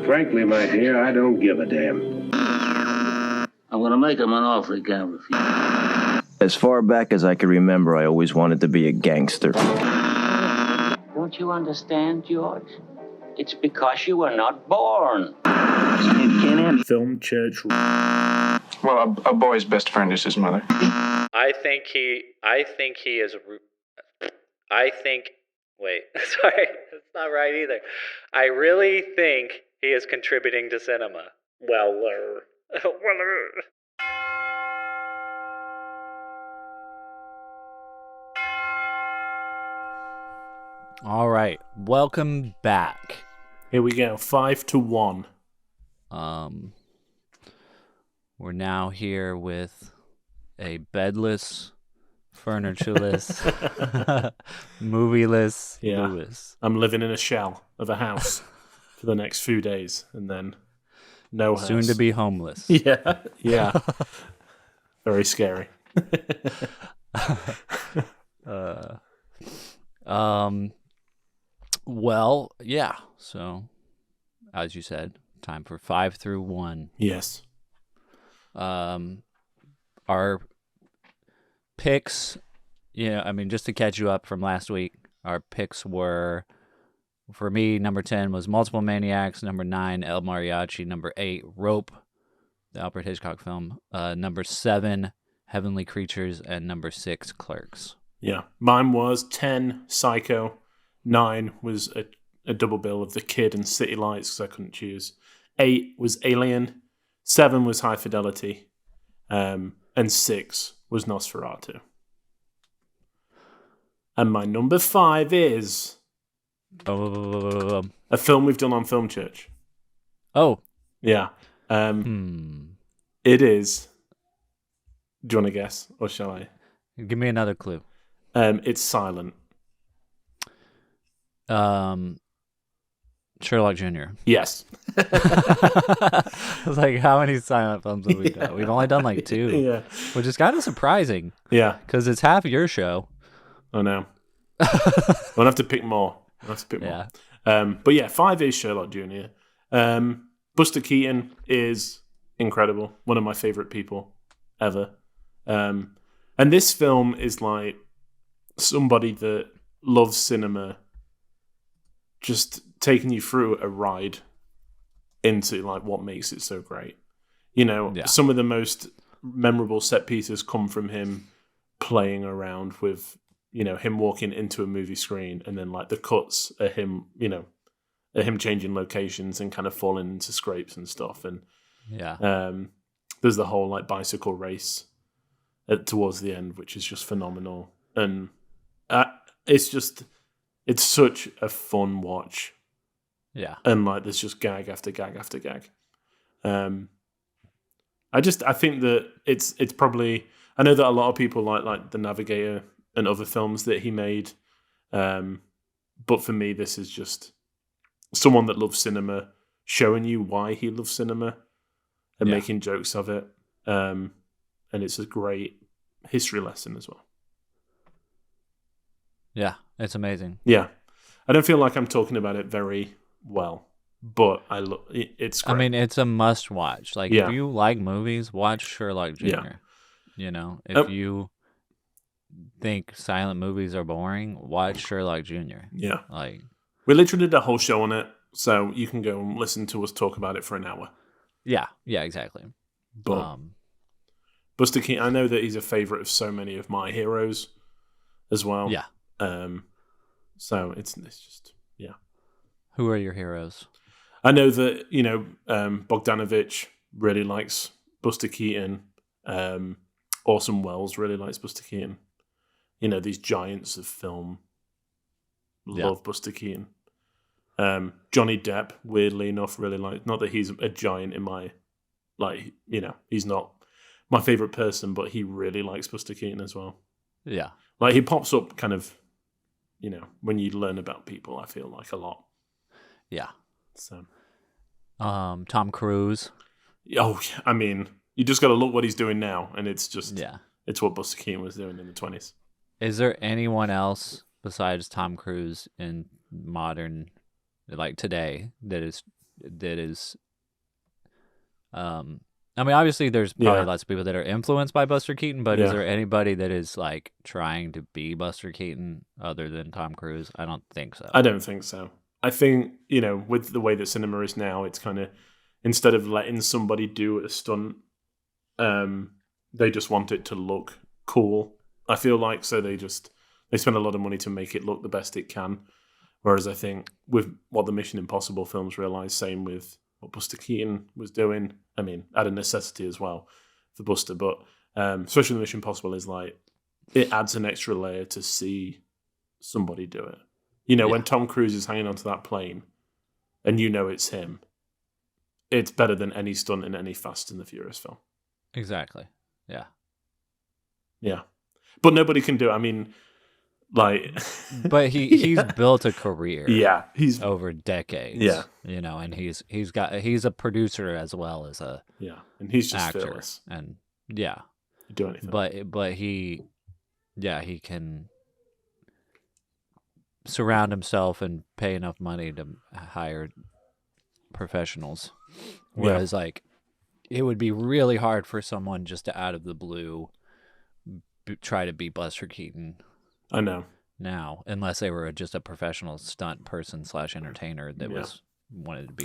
Frankly, my dear, I don't give a damn. I'm gonna make him an offer he can't refuse. As far back as I can remember, I always wanted to be a gangster. Don't you understand, George? It's because you were not born. Film church. Well, a boy's best friend is his mother. Wait, sorry, that's not right either. I really think he is contributing to cinema. Weller. All right, welcome back. Here we go, 5-1. We're now here with a bedless, furnitureless, movieless Lewis. I'm living in a shell of a house for the next few days, and then no house. Soon to be homeless. Yeah. Very scary. Well, yeah. So, as you said, time for 5 through 1. Yes. Our picks, just to catch you up from last week, our picks were, for me, number 10 was Multiple Maniacs, number 9, El Mariachi, number 8, Rope, the Alfred Hitchcock film, number 7, Heavenly Creatures, and number 6, Clerks. Yeah. Mine was 10, Psycho. 9 was a double bill of The Kid and City Lights because I couldn't choose. 8 was Alien. 7 was High Fidelity. And 6 was Nosferatu. And my number 5 is a film we've done on Film Church. Oh. Yeah. It is... Do you want to guess, or shall I? Give me another clue. It's silent. Sherlock Jr. Yes. I was like, how many silent films have we done? We've only done like 2. Yeah. Which is kind of surprising. Yeah. Because it's half your show. I know. We'll have to pick more. Yeah. But yeah, 5 is Sherlock Jr. Buster Keaton is incredible. One of my favorite people ever. And this film is like somebody that loves cinema just taking you through a ride into like what makes it so great. Some of the most memorable set pieces come from him playing around with, him walking into a movie screen, and then like the cuts are him, are him changing locations and kind of falling into scrapes and stuff. And there's the whole like bicycle race towards the end, which is just phenomenal. And it's such a fun watch. Yeah. And like there's just gag after gag after gag. I think that it's probably, I know that a lot of people like The Navigator and other films that he made. But for me, this is just someone that loves cinema showing you why he loves cinema and making jokes of it. And it's a great history lesson as well. Yeah, it's amazing. Yeah. I don't feel like I'm talking about it very well, but it's great. I mean, it's a must watch. Like, if you like movies, watch Sherlock Jr. If you think silent movies are boring, watch Sherlock Jr. Yeah. Like, we literally did a whole show on it, so you can go and listen to us talk about it for an hour. Yeah, exactly. But Buster Keaton, I know that he's a favorite of so many of my heroes as well. Yeah. So it's just, yeah. Who are your heroes? I know that, Bogdanovich really likes Buster Keaton. Orson Welles really likes Buster Keaton. These giants of film love Buster Keaton. Johnny Depp, weirdly enough, really like, not that he's a giant in my, he's not my favorite person, but he really likes Buster Keaton as well. Yeah. Like, he pops up kind of, when you learn about people, I feel like a lot. Yeah. So, Tom Cruise. Oh, I mean, you just got to look what he's doing now, and it's just, Yeah. It's what Buster Keaton was doing in the 20s. Is there anyone else besides Tom Cruise in modern, like today, that is that is. I mean, obviously, there's probably lots of people that are influenced by Buster Keaton, but is there anybody that is like trying to be Buster Keaton other than Tom Cruise? I don't think so. I don't think so. I think, with the way that cinema is now, it's kind of, instead of letting somebody do a stunt, they just want it to look cool. I feel like, so they spend a lot of money to make it look the best it can. Whereas I think with what the Mission Impossible films realize, same with what Buster Keaton was doing. I mean, out of necessity as well for Buster, but especially the Mission Impossible is like, it adds an extra layer to see somebody do it. When Tom Cruise is hanging onto that plane and it's him, it's better than any stunt in any Fast and the Furious film. Exactly. Yeah. Yeah. But nobody can do it. I mean, like... But he's built a career. Yeah. He's over decades. Yeah. And he's a producer as well as a and he's just actor. fearless. And yeah. He'd do anything. But he can surround himself and pay enough money to hire professionals. Whereas like it would be really hard for someone just to out of the blue try to be Buster Keaton. I know. Now, unless they were just a professional stunt person / entertainer that wanted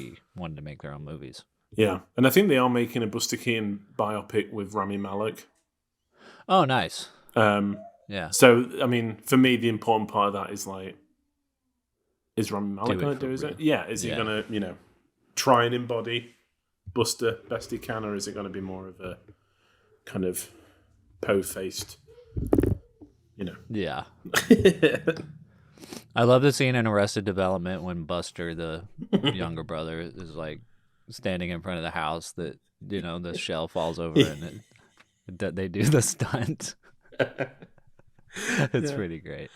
to make their own movies. Yeah, and I think they are making a Buster Keaton biopic with Rami Malek. Oh, nice. Yeah. So, I mean, for me, the important part of that is like, is Rami Malek going to do it? Yeah. Is he going to, try and embody Buster best he can, or is it going to be more of a kind of po-faced, Yeah. I love the scene in Arrested Development when Buster, the younger brother, is like standing in front of the house that, the shell falls over and that they do the stunt. It's pretty great.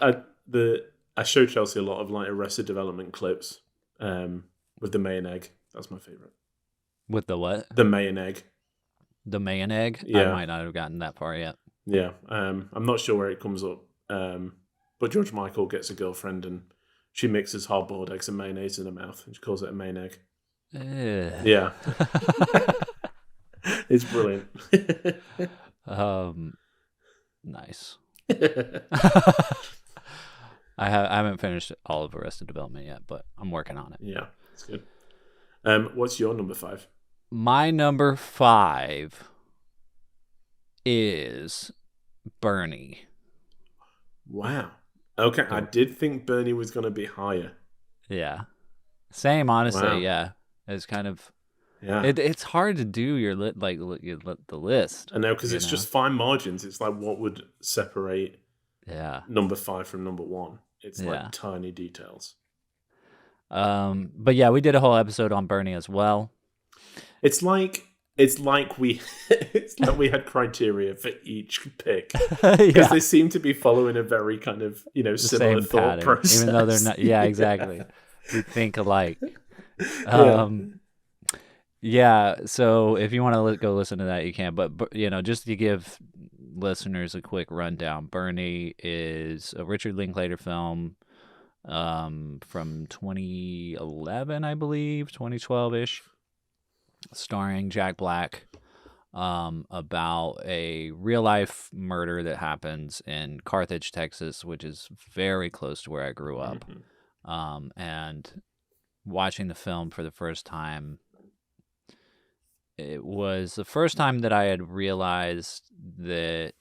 I show Chelsea a lot of like Arrested Development clips with the May and Egg. That's my favorite. With the what? The May and Egg. The May and Egg? Yeah. I might not have gotten that far yet. Yeah. I'm not sure where it comes up. But George Michael gets a girlfriend and she mixes hard-boiled eggs and mayonnaise in her mouth and she calls it a May and Egg. Yeah. It's brilliant. Nice. I haven't finished all of Arrested Development yet, but I'm working on it. Yeah, it's good. What's your number 5? My number 5 is Bernie. Wow. Okay, I did think Bernie was going to be higher. Yeah. Same, honestly. Wow. Yeah. It's kind of. Yeah. It's hard to do the list. I know, because it's just fine margins. It's like what would separate number 5 from number 1. It's like tiny details. But yeah, we did a whole episode on Bernie as well. It's like we had criteria for each pick because they seem to be following a very kind of similar thought process, even though they're not. Yeah, exactly. We think alike. Yeah. So if you want to go listen to that, you can. But just to give listeners a quick rundown, Bernie is a Richard Linklater film from 2011, I believe, 2012-ish. Starring Jack Black, about a real-life murder that happens in Carthage, Texas, which is very close to where I grew up. Mm-hmm. And watching the film for the first time, it was the first time that I had realized that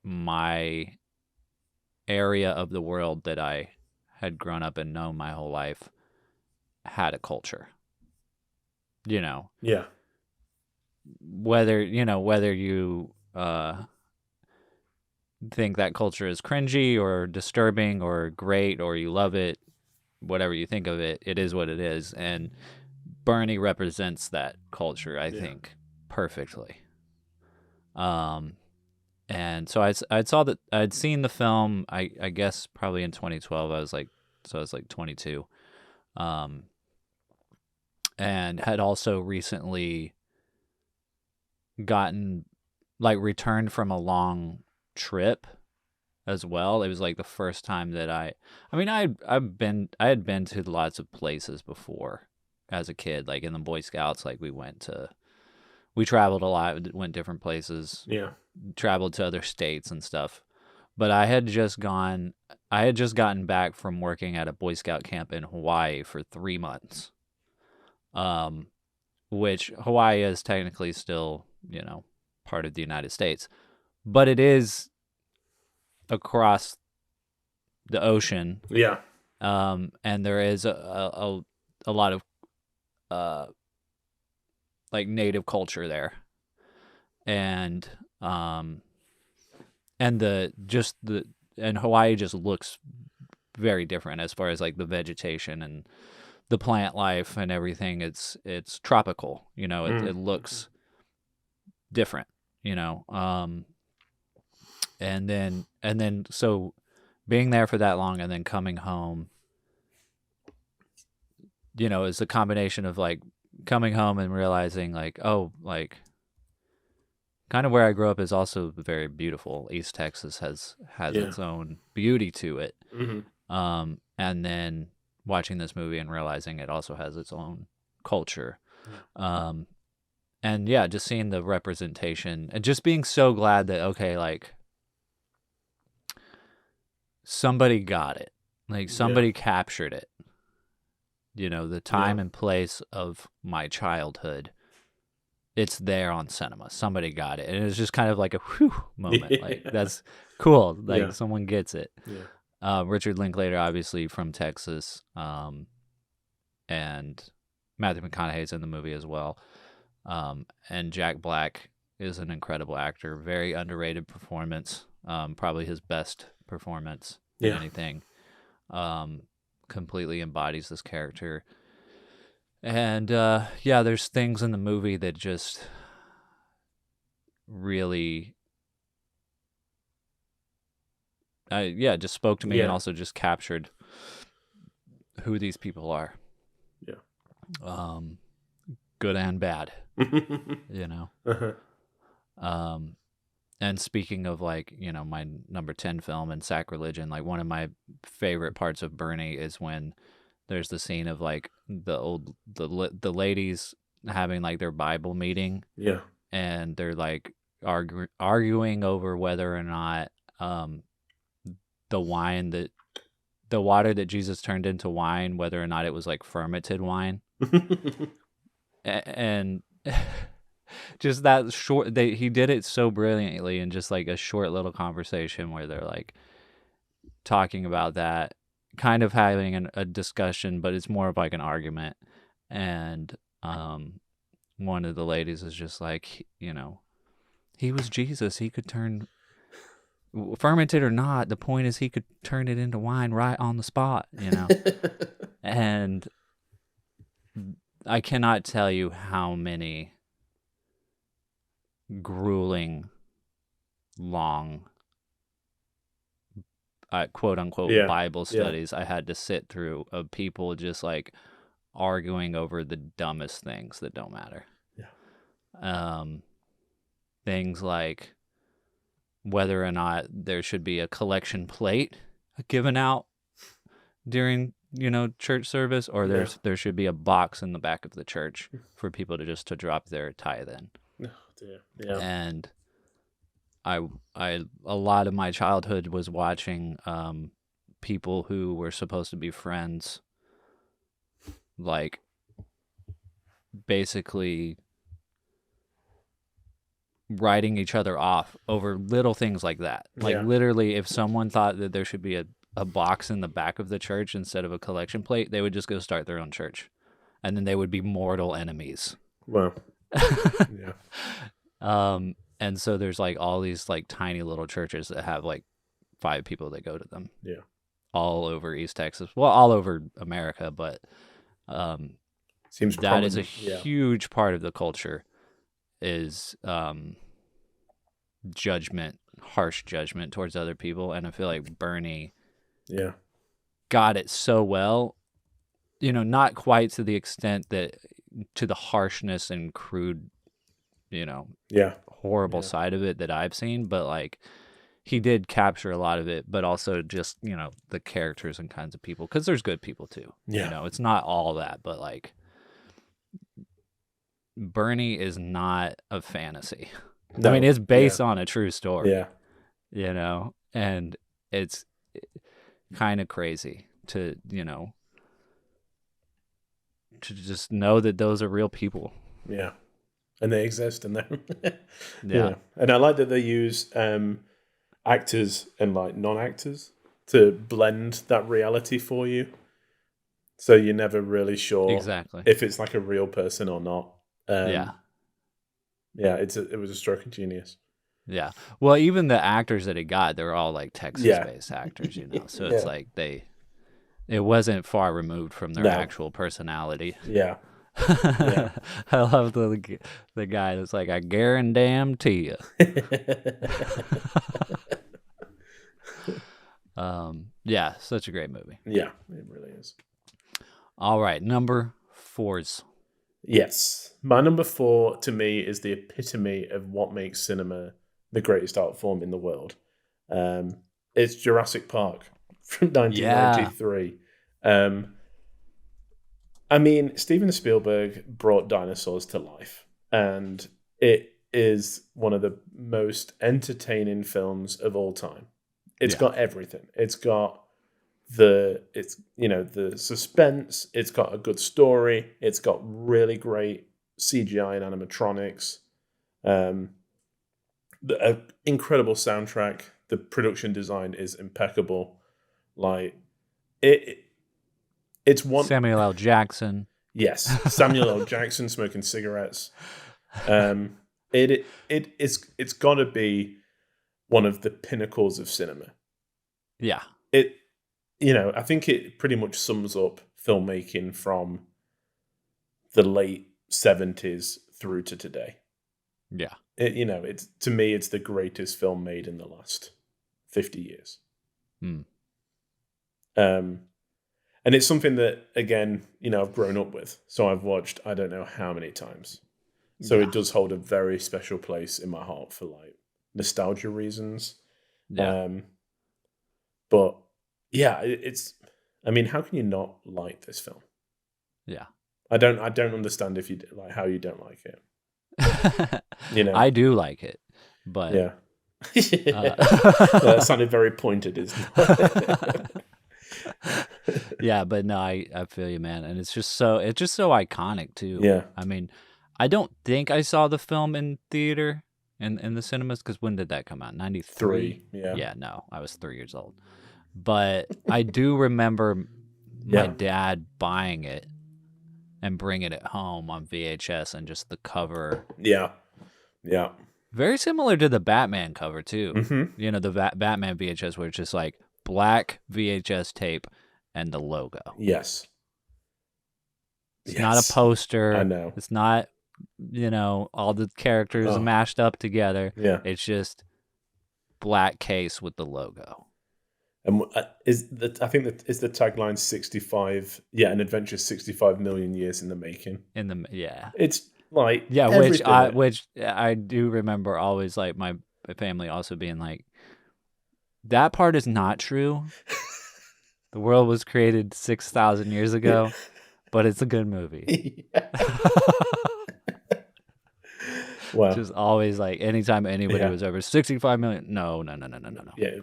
my area of the world that I had grown up and known my whole life had a culture. Yeah. Whether you think that culture is cringy or disturbing or great or you love it, whatever you think of it, it is what it is. And Bernie represents that culture, I think, perfectly. And so I'd seen the film, I guess probably in 2012. I was like 22. And had also recently returned from a long trip as well. It was like the first time that I mean, I had been to lots of places before as a kid, like in the Boy Scouts. Like we traveled a lot, went different places, Yeah. traveled to other states and stuff. But I had just gotten back from working at a Boy Scout camp in Hawaii for 3 months. Which Hawaii is technically still, part of the United States, but it is across the ocean. Yeah. And there is a lot of like native culture there, and Hawaii just looks very different as far as like the vegetation and the plant life and everything. It's tropical, it looks different, and then so being there for that long and then coming home, is a combination of like coming home and realizing like, oh, like kind of where I grew up is also very beautiful. East Texas has its own beauty to it. Mm-hmm. And then watching this movie and realizing it also has its own culture. And yeah, just seeing the representation and just being so glad that, okay, like somebody got it. Like somebody captured it. The time and place of my childhood, it's there on cinema. Somebody got it. And it was just kind of like a whew moment. Like, that's cool. Like, someone gets it. Yeah. Richard Linklater, obviously from Texas, and Matthew McConaughey's in the movie as well. And Jack Black is an incredible actor. Very underrated performance. Probably his best performance in anything. Completely embodies this character. And there's things in the movie that just really just spoke to me and also just captured who these people are. Good and bad. And speaking of like, my number 10 film and Sacrilegion, like one of my favorite parts of Bernie is when there's the scene of like the ladies having like their Bible meeting. Yeah. And they're like arguing over whether or not the water that Jesus turned into wine, whether or not it was like fermented wine. And just that short, he did it so brilliantly in just like a short little conversation where they're like talking about that, kind of having a discussion, but it's more of like an argument. And one of the ladies is just like, he was Jesus. He could turn, fermented or not, the point is he could turn it into wine right on the spot, And I cannot tell you how many grueling, long, quote unquote, Bible studies I had to sit through of people just like arguing over the dumbest things that don't matter. Things like whether or not there should be a collection plate given out during church service, or there should be a box in the back of the church for people to drop their tithe in. Oh, dear. Yeah. And I a lot of my childhood was watching people who were supposed to be friends, like basically writing each other off over little things like that. Like literally, if someone thought that there should be a box in the back of the church instead of a collection plate, they would just go start their own church, and then they would be mortal enemies. Wow. And so there's like all these like tiny little churches that have like 5 people that go to them. Yeah. All over East Texas. Well, all over America, but seems that is a prominent. huge part of the culture is judgment, harsh judgment towards other people. And I feel like Bernie got it so well, not quite to the extent that to the harshness and crude, horrible side of it that I've seen, but like he did capture a lot of it, but also just, you know, the characters and kinds of people, because there's good people too. Yeah. You know, it's not all that, but like Bernie is not a fantasy. No, I mean, it's based yeah. on a true story. Yeah. You know, and it's kind of crazy to, you know, to just know that those are real people. Yeah. And they exist, and they're Yeah. And I like that they use actors and like non-actors to blend that reality for you, so you're never really sure Exactly. if it's like a real person or not. Yeah. Yeah, it was a stroke of genius. Yeah. Well, even the actors that it got, they're all like Texas-based actors, you know. So it's Yeah. like it wasn't far removed from their No. actual personality. Yeah. I love the guy that's like, I guarantee you. Yeah, such a great movie. Yeah, it really is. All right, number 4s. Yes. My number 4 to me is the epitome of what makes cinema the greatest art form in the world. It's Jurassic Park from 1993. I mean, Steven Spielberg brought dinosaurs to life, and it is one of the most entertaining films of all time. It's got everything. It's got the suspense. It's got a good story. It's got really great CGI and animatronics. The incredible soundtrack. The production design is impeccable. Like it's one. Samuel L. Jackson. Yes, Samuel L. Jackson smoking cigarettes. It's got to be one of the pinnacles of cinema. Yeah. I think it pretty much sums up filmmaking from the late 70s through to today. Yeah. It's to me, it's the greatest film made in the last 50 years. And it's something that, again, I've grown up with. So I've watched, I don't know how many times. So it does hold a very special place in my heart for like nostalgia reasons. Yeah. But yeah, I mean, how can you not like this film? Yeah. I don't understand if you like how you don't like it. I do like it, but yeah. That sounded very pointed, isn't it? Yeah, but no, I feel you, man, and it's just so iconic too. Yeah. I mean, I don't think I saw the film in theater in the cinemas, because when did that come out? 93. Yeah. Yeah, no, I was 3 years old, but I do remember my dad buying it and bringing it home on VHS, and just the cover. Yeah. Very similar to the Batman cover too. Mm-hmm. The Batman VHS, where it's just like black VHS tape and the logo. Yes. It's not a poster. I know. It's not, all the characters mashed up together. Yeah. It's just black case with the logo. And I think that is the tagline 65. Yeah, an adventure 65 million years in the making. It's like which I do remember always, like, my family also being like, that part is not true. The world was created 6,000 years ago, but it's a good movie. Wow. Just always like, anytime anybody was over 65 million, no. Yeah.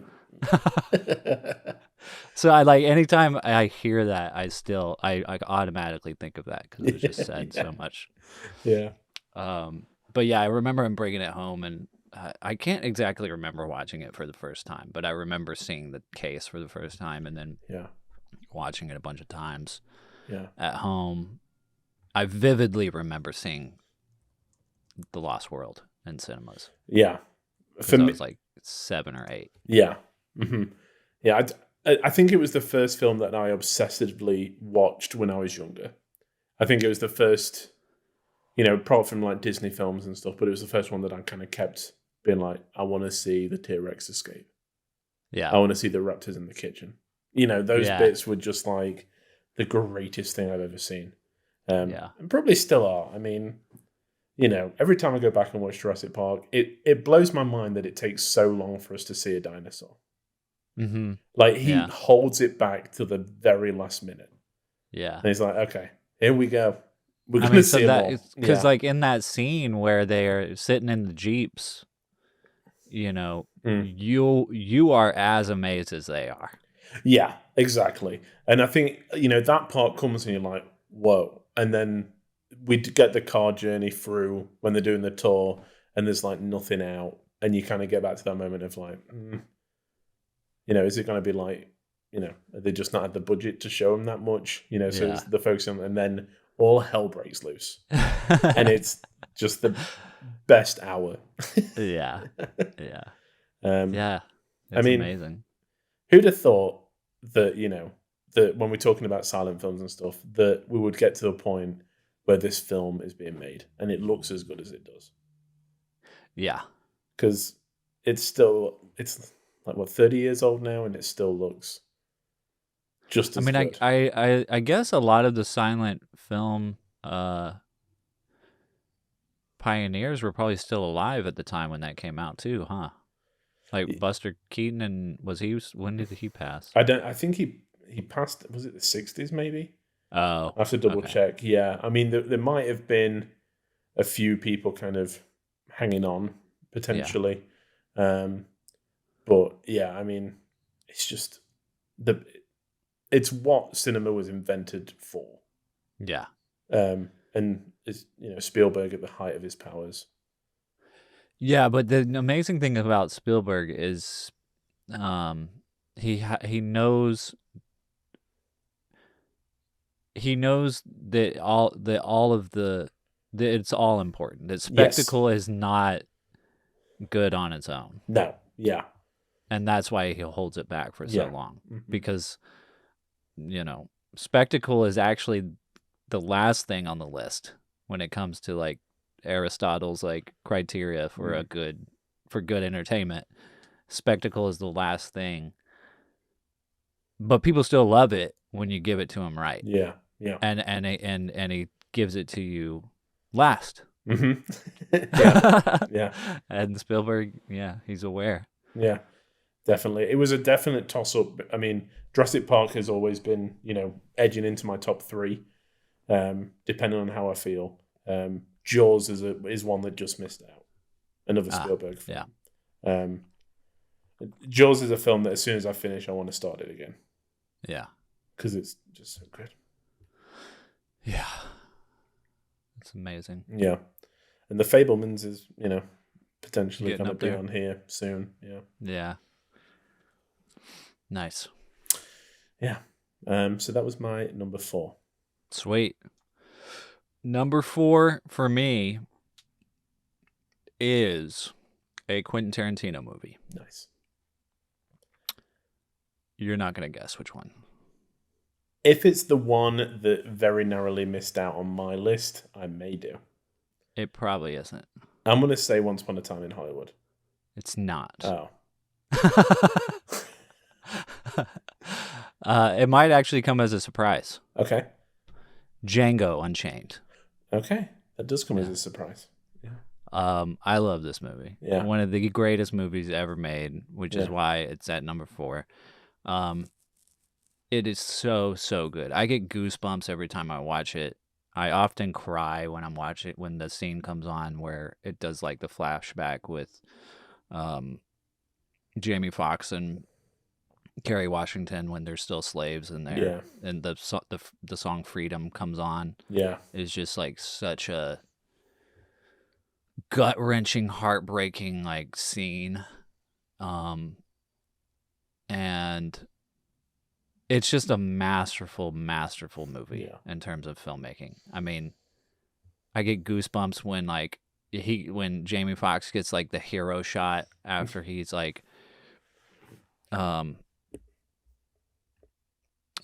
So I like, anytime I hear that, I automatically think of that, because it was just said so much. Yeah. But yeah, I remember him bringing it home, and I can't exactly remember watching it for the first time, but I remember seeing the case for the first time, and then watching it a bunch of times at home. I vividly remember seeing The Lost World in cinemas. Yeah. For me, I was like 7 or 8. Yeah. Mm-hmm. Yeah. I think it was the first film that I obsessively watched when I was younger. I think it was the first, apart from like Disney films and stuff, but it was the first one that I kind of kept being like, I want to see the T-Rex escape. Yeah. I want to see the raptors in the kitchen. Those bits were just like the greatest thing I've ever seen. And probably still are. I mean, you know, every time I go back and watch Jurassic Park, it blows my mind that it takes so long for us to see a dinosaur. Mm-hmm. Like, he Yeah. holds it back to the very last minute. Yeah. And he's like, okay, here we go. We're I going mean, to so see that them all. because like in that scene where they're sitting in the Jeeps, you know, you are as amazed as they are. Yeah, exactly. And I think, you know, that part comes and you're like, whoa. And then we get the car journey through when they're doing the tour and there's like nothing out. And you kind of get back to that moment of like, you know, is it going to be like, you know, they just not had the budget to show them that much? You know, so Yeah. it's the focus on, and then all hell breaks loose. And it's just the best hour. Yeah. Yeah. Yeah. It's I mean, amazing. Who'd have thought that, you know, that when we're talking about silent films and stuff, that we would get to the point where this film is being made and it looks as good as it does? Yeah. Because it's like, what, 30 years old now, and it still looks just as good. I guess a lot of the silent film pioneers were probably still alive at the time when that came out too, huh? Like Buster Keaton, and when did he pass? I think he passed, was it the 60s maybe? Oh. I have to double okay. check. Yeah. I mean, there might have been a few people kind of hanging on potentially. But yeah, I mean, it's just it's what cinema was invented for. Yeah. And it's, you know, Spielberg at the height of his powers. Yeah, but the amazing thing about Spielberg is he knows that it's all important. That spectacle is not good on its own. No. Yeah. And that's why he holds it back for so long. Mhm. Because, you know, spectacle is actually the last thing on the list when it comes to like Aristotle's like criteria for good entertainment. Spectacle is the last thing. But people still love it when you give it to them right. Yeah. Yeah. And he gives it to you last. Mm-hmm. Yeah. Yeah. And Spielberg, yeah, he's aware. Yeah, definitely. It was a definite toss-up. I mean, Jurassic Park has always been, you know, edging into my top 3, depending on how I feel. Jaws is one that just missed out. Another Spielberg film. Yeah. Jaws is a film that as soon as I finish, I want to start it again. Yeah. Because it's just so good. Yeah. It's amazing. Yeah. And The Fabelmans is, you know, potentially Getting going to up be there. on here soon. Yeah. Yeah. Nice. Yeah. So that was my number 4. Sweet. Number 4 for me is a Quentin Tarantino movie. Nice. You're not going to guess which one. If it's the one that very narrowly missed out on my list, I may do. It probably isn't. I'm going to say Once Upon a Time in Hollywood. It's not. Oh. It might actually come as a surprise. Okay. Django Unchained. Okay. That does come as a surprise. I love this movie. Yeah. One of the greatest movies ever made, which is why it's at number 4. It is so, so good. I get goosebumps every time I watch it. I often cry when I'm watching it, when the scene comes on where it does like the flashback with Jamie Foxx and Kerry Washington when they're still slaves and and the song Freedom comes on. Yeah. It's just like such a gut-wrenching, heartbreaking like scene. And it's just a masterful movie in terms of filmmaking. I mean, I get goosebumps when like when Jamie Foxx gets like the hero shot after he's like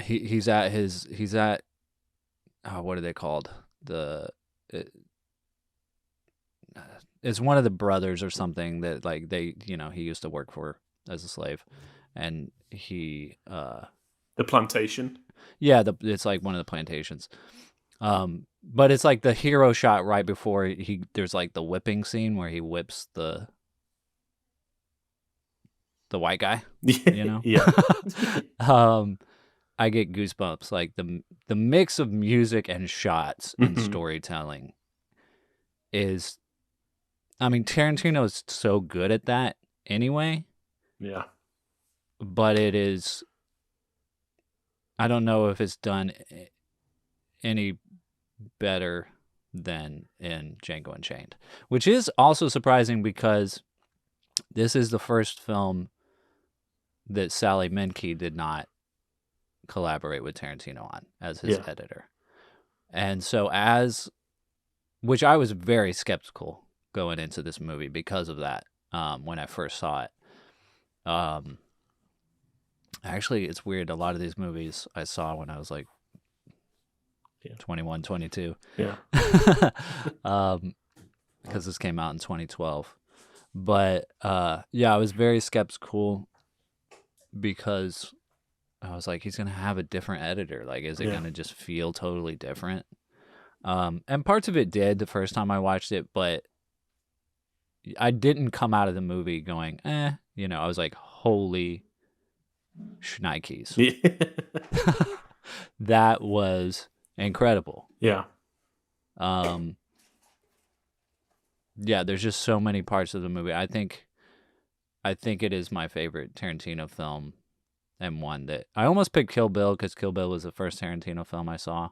he's at what are they called? It's one of the brothers or something that like he used to work for as a slave, and he The Plantation. yeah, it's like one of the plantations. But it's like the hero shot right before there's like the whipping scene where he whips the white guy, you know? Yeah. I get goosebumps. Like the mix of music and shots and Mhm. storytelling is, I mean, Tarantino is so good at that anyway, Yeah. but it is, I don't know if it's done any better than in Django Unchained, which is also surprising because this is the first film that Sally Menke did not collaborate with Tarantino on as his Yeah. editor. And so which I was very skeptical going into this movie because of that, when I first saw it. Actually, it's weird. A lot of these movies I saw when I was like 21, 22. Yeah. Because this came out in 2012. But yeah, I was very skeptical because I was like, he's going to have a different editor. Like, is it Yeah. going to just feel totally different? And parts of it did the first time I watched it, but I didn't come out of the movie going, you know, I was like, holy shnikes. Yeah. That was incredible. Yeah. Yeah, there's just so many parts of the movie. I think it is my favorite Tarantino film, and one that I almost picked Kill Bill because Kill Bill was the first Tarantino film I saw.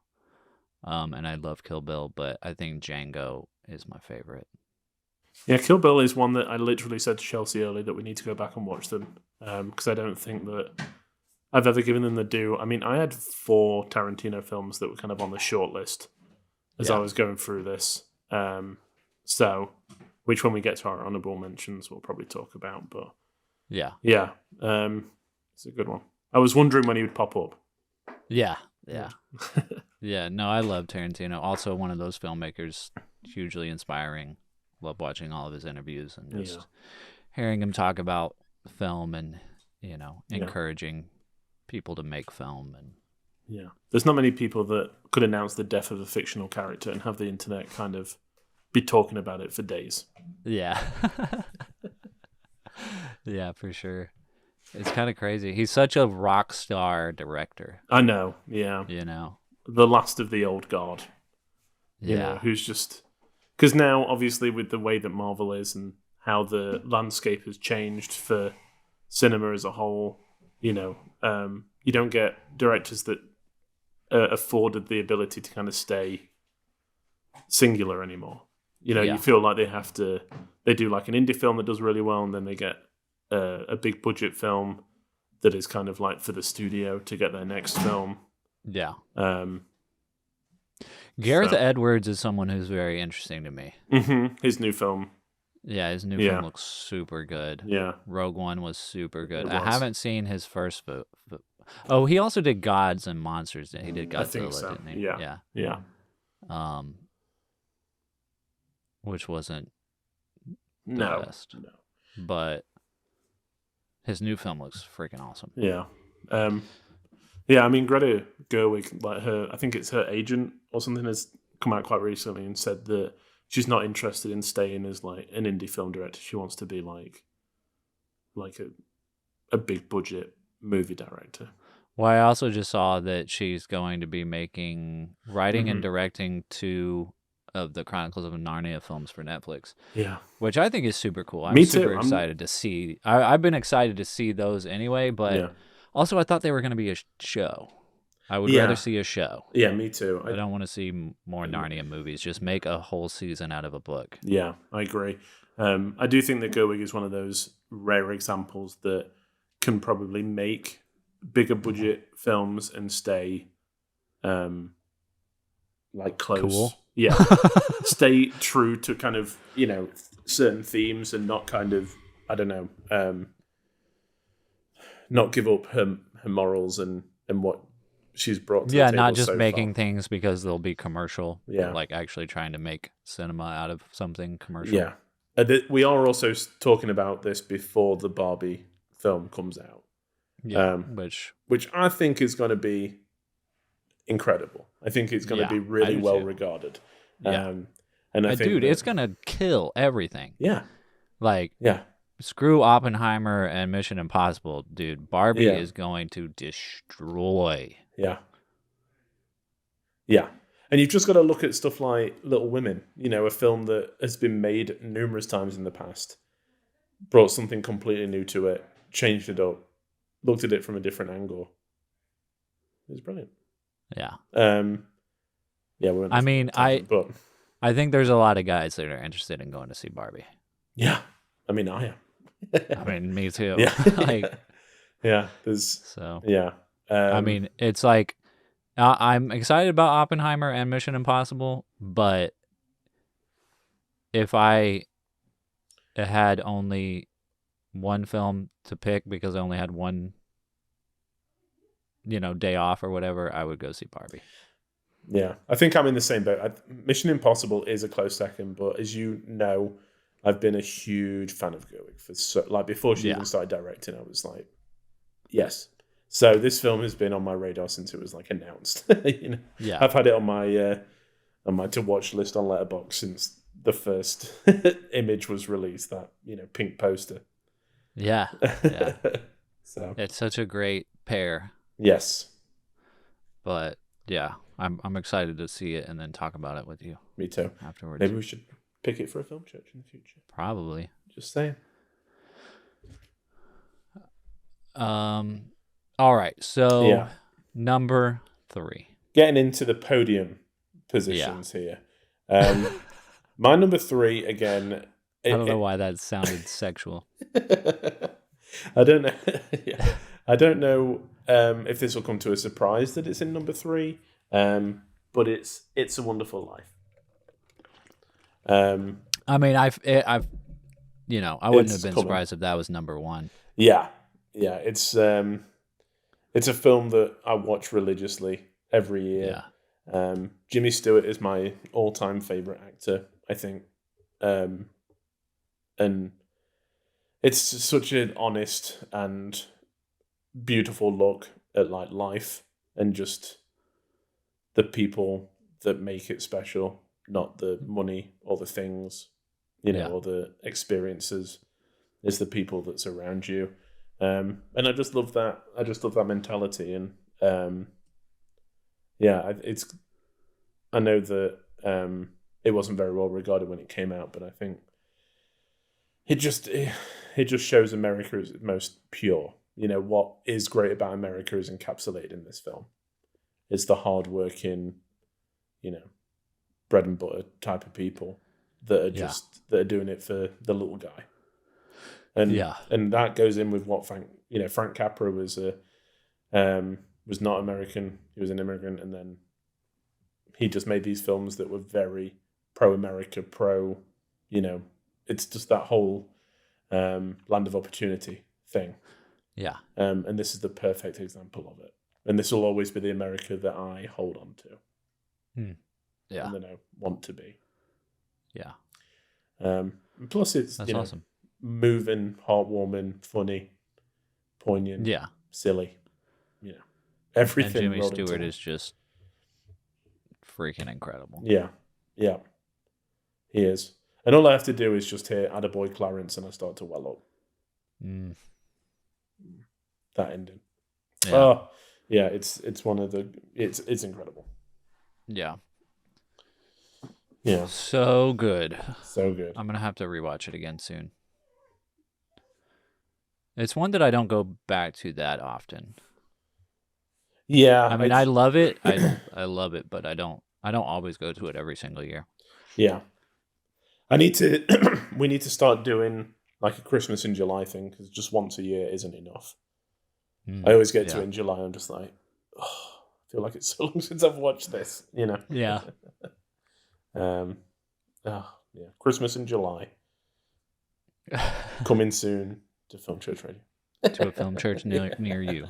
And I love Kill Bill, but I think Django is my favorite. Yeah, Kill Bill is one that I literally said to Chelsea earlier that we need to go back and watch them, because I don't think that I've ever given them the due. I mean, I had 4 Tarantino films that were kind of on the short list as I was going through this. So, which when we get to our honorable mentions, we'll probably talk about. But Yeah. yeah, it's a good one. I was wondering when he would pop up. Yeah. Yeah, no, I love Tarantino. Also one of those filmmakers, hugely inspiring. Love watching all of his interviews and just hearing him talk about film and, you know, encouraging people to make film. And Yeah, there's not many people that could announce the death of a fictional character and have the internet kind of be talking about it for days. yeah. Yeah, for sure. It's kind of crazy. He's such a rock star director, I know, yeah. you know? The last of the old guard. Yeah. You know, who's just... Because now, obviously, with the way that Marvel is and how the landscape has changed for cinema as a whole, you know, you don't get directors that afforded the ability to kind of stay singular anymore. You know, you feel like they do like an indie film that does really well, and then they get a big budget film that is kind of like for the studio to get their next film. Yeah. Gareth So- Edwards is someone who's very interesting to me. His new film. Yeah, his new Yeah. film looks super good. Yeah. Rogue One was super good. It I was. haven't seen his first Oh, he also did Gods and Monsters. He did I think Godzilla, so. didn't he? Yeah. Yeah. Yeah. Which wasn't the No. best. But his new film looks freaking awesome. Yeah. Yeah, I mean, Greta Gerwig, like I think it's her agent or something, has come out quite recently and said that she's not interested in staying as like an indie film director. She wants to be like a big budget movie director. Well, I also just saw that she's going to be writing and Mhm. directing 2 of the Chronicles of Narnia films for Netflix, Yeah. which I think is super cool. I'm Me too. super I'm- excited to see. I've been excited to see those anyway, but Yeah. also I thought they were going to be a show. I would Yeah. rather see a show. Yeah, me too. I don't want to see more Narnia movies. Just make a whole season out of a book. Yeah, I agree. I do think that Gerwig is one of those rare examples that can probably make bigger budget films and stay like close. Cool. Yeah. Stay true to kind of, you know, certain themes and not kind of, I don't know, not give up her morals and what she's brought to the Yeah, table not just so making far. things because they'll be commercial. Yeah. But like actually trying to make cinema out of something commercial. Yeah. We are also talking about this before the Barbie film comes out. Yeah. which Which I think is going to be incredible. I think it's going to Yeah, be I really do well too. regarded. Yeah. And I think Dude, that- it's gonna kill everything. yeah, Like, yeah, screw Oppenheimer and Mission Impossible, dude. Barbie Yeah. is going to destroy. yeah, yeah. And you've just got to look at stuff like Little Women, you know, a film that has been made numerous times in the past, brought something completely new to it, changed it up, looked at it from a different angle. It was brilliant. Yeah. Yeah, we went I off mean, tangent, but I think there's a lot of guys that are interested in going to see Barbie. yeah, I mean, I am. I mean, me too. Yeah, Like, yeah. There's so, yeah. I mean, it's like, I'm excited about Oppenheimer and Mission Impossible, but if I had only one film to pick because I only had one, day off or whatever, I would go see Barbie. Yeah, I think I'm in the same boat. Mission Impossible is a close second, but as you know, I've been a huge fan of Gerwig for before she even started directing. I was like, yes. So this film has been on my radar since it was like announced. Yeah. I've had it on my to watch list on Letterboxd since the first image was released. That pink poster. Yeah. Yeah. So It's such a great pair, yes, but yeah, I'm excited to see it and then talk about it with you me too. afterwards. Maybe we should pick it for a film church in the future. Probably. Just saying. All right. So Yeah. number 3. Getting into the podium positions here. My number 3 again. I don't know why that sounded sexual. I don't know. Yeah. I don't know if this will come to a surprise that it's in number 3. But it's a Wonderful Life. I mean, I wouldn't have been common. surprised if that was number 1. Yeah. It's a film that I watch religiously every year. Yeah. Jimmy Stewart is my all-time favorite actor, I think. And it's such an honest and beautiful look at like life and just the people that make it special, not the money or the things, or the experiences. It's the people that's around you. And I just love that. I just love that mentality. And I know that it wasn't very well regarded when it came out, but I think it just shows America is most pure. What is great about America is encapsulated in this film. It's the hardworking, bread and butter type of people that are that are doing it for the little guy. And that goes in with what Frank Capra was not American. He was an immigrant, and then he just made these films that were very pro-America, it's just that whole land of opportunity thing. Yeah. And this is the perfect example of it. And this will always be the America that I hold on to. Yeah. And that I want to be. Yeah. Plus, it's That's awesome. Moving, heartwarming, funny, poignant, Yeah. silly. Everything. And Jimmy rolled Stewart into is just freaking incredible. Yeah. He is. And all I have to do is just hear Attaboy Clarence and I start to well up. That ending. Yeah. Oh, yeah, it's one of the it's incredible. Yeah. Yeah. So good. So good. I'm gonna have to rewatch it again soon. It's one that I don't go back to that often. Yeah. I mean, I love it. I love it, but I don't always go to it every single year. Yeah. We need to start doing like a Christmas in July thing, because just once a year isn't enough. I always get to it in July. I'm just like, oh, I feel like it's so long since I've watched this, Yeah. Christmas in July. Coming soon to Film Church Radio. To a film church near you.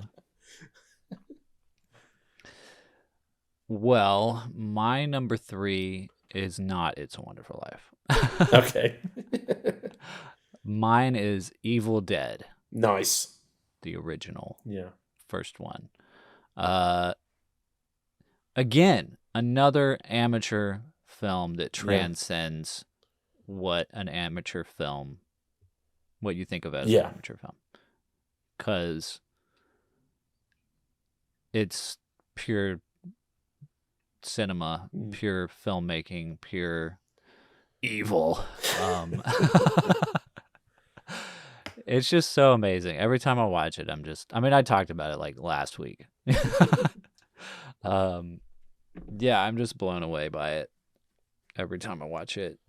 Well, my number 3 is not It's a Wonderful Life. Okay. Mine is Evil Dead, Nice. the original Yeah. first one. again, another amateur film that transcends what an amateur film, what you think of as an amateur film. Because it's pure cinema, pure filmmaking, pure evil. It's just so amazing. Every time I watch it, I talked about it like last week. Yeah, I'm just blown away by it every time I watch it.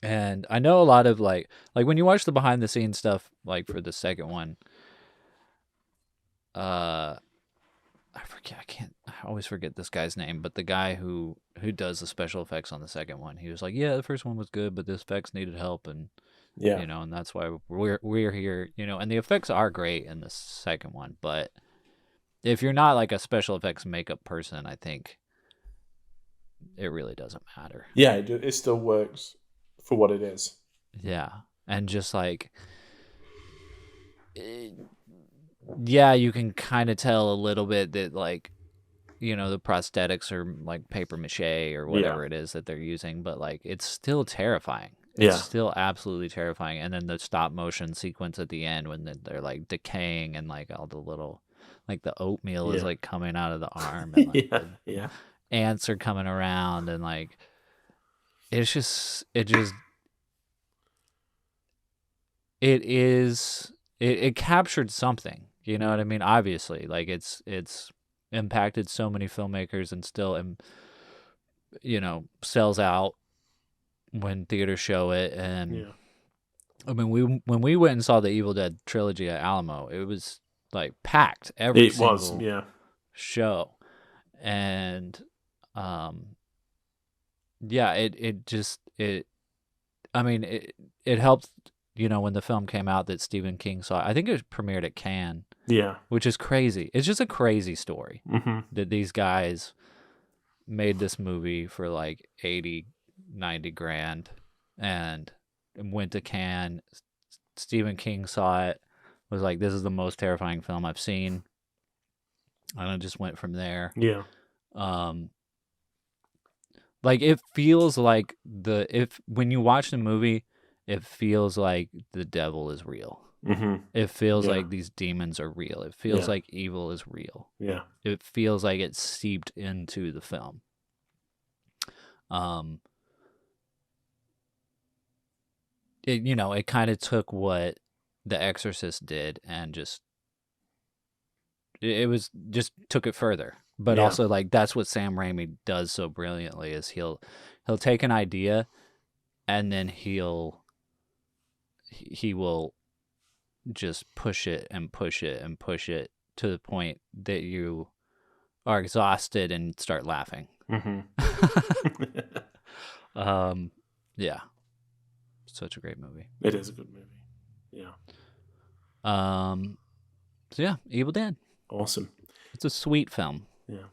And I know a lot of like when you watch the behind the scenes stuff, like for the second one, I always forget this guy's name, but the guy who does the special effects on the second one, he was like, yeah, the first one was good, but the effects needed help, and you know, and that's why we're here, you know, and the effects are great in the second one, but if you're not like a special effects makeup person, I think it really doesn't matter. Yeah, it still works for what it is. Yeah, and just like, yeah, you can kind of tell a little bit that, like, you know, the prosthetics are like paper mache or whatever it is that they're using, but like it's still terrifying. It's still absolutely terrifying. And then the stop motion sequence at the end when they're like decaying and like all the little, like the oatmeal is like coming out of the arm and like the ants are coming around and like it captured something, you know what I mean? Obviously, like it's impacted so many filmmakers and still, you know, sells out when theaters show it. And I mean, when we went and saw the Evil Dead trilogy at Alamo, it was like packed every single show. And it helped, you know, when the film came out that Stephen King saw it. I think it premiered at Cannes. Yeah. Which is crazy. It's just a crazy story that these guys made this movie for like 80, 90 grand and went to Cannes. Stephen King saw it, was like, this is the most terrifying film I've seen. And it just went from there. Yeah. Like it feels like when you watch the movie, it feels like the devil is real. It feels like these demons are real. It feels like evil is real. Yeah. It feels like it's seeped into the film. It kind of took what The Exorcist did and just took it further. But also, like, that's what Sam Raimi does so brilliantly is he'll take an idea and then he will just push it and push it and push it to the point that you are exhausted and start laughing. Yeah. Such a great movie. It is a good movie. Yeah. So yeah, Evil Dead. Awesome. It's a sweet film. Yeah.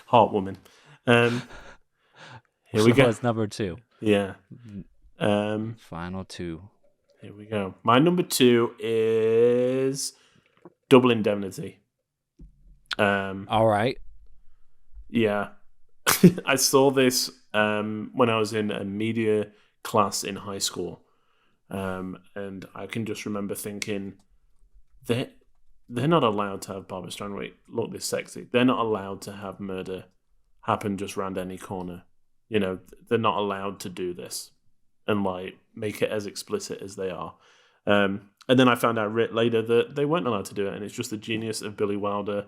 Heartwarming. Here we go. It's number 2. Yeah. Final 2. Here we go. My number 2 is Double Indemnity. All right. Yeah. I saw this when I was in a media class in high school. And I can just remember thinking, they're not allowed to have Barbara Streisand look this sexy. They're not allowed to have murder happen just round any corner. You know, they're not allowed to do this and like make it as explicit as they are. And then I found out later that they weren't allowed to do it, and it's just the genius of Billy Wilder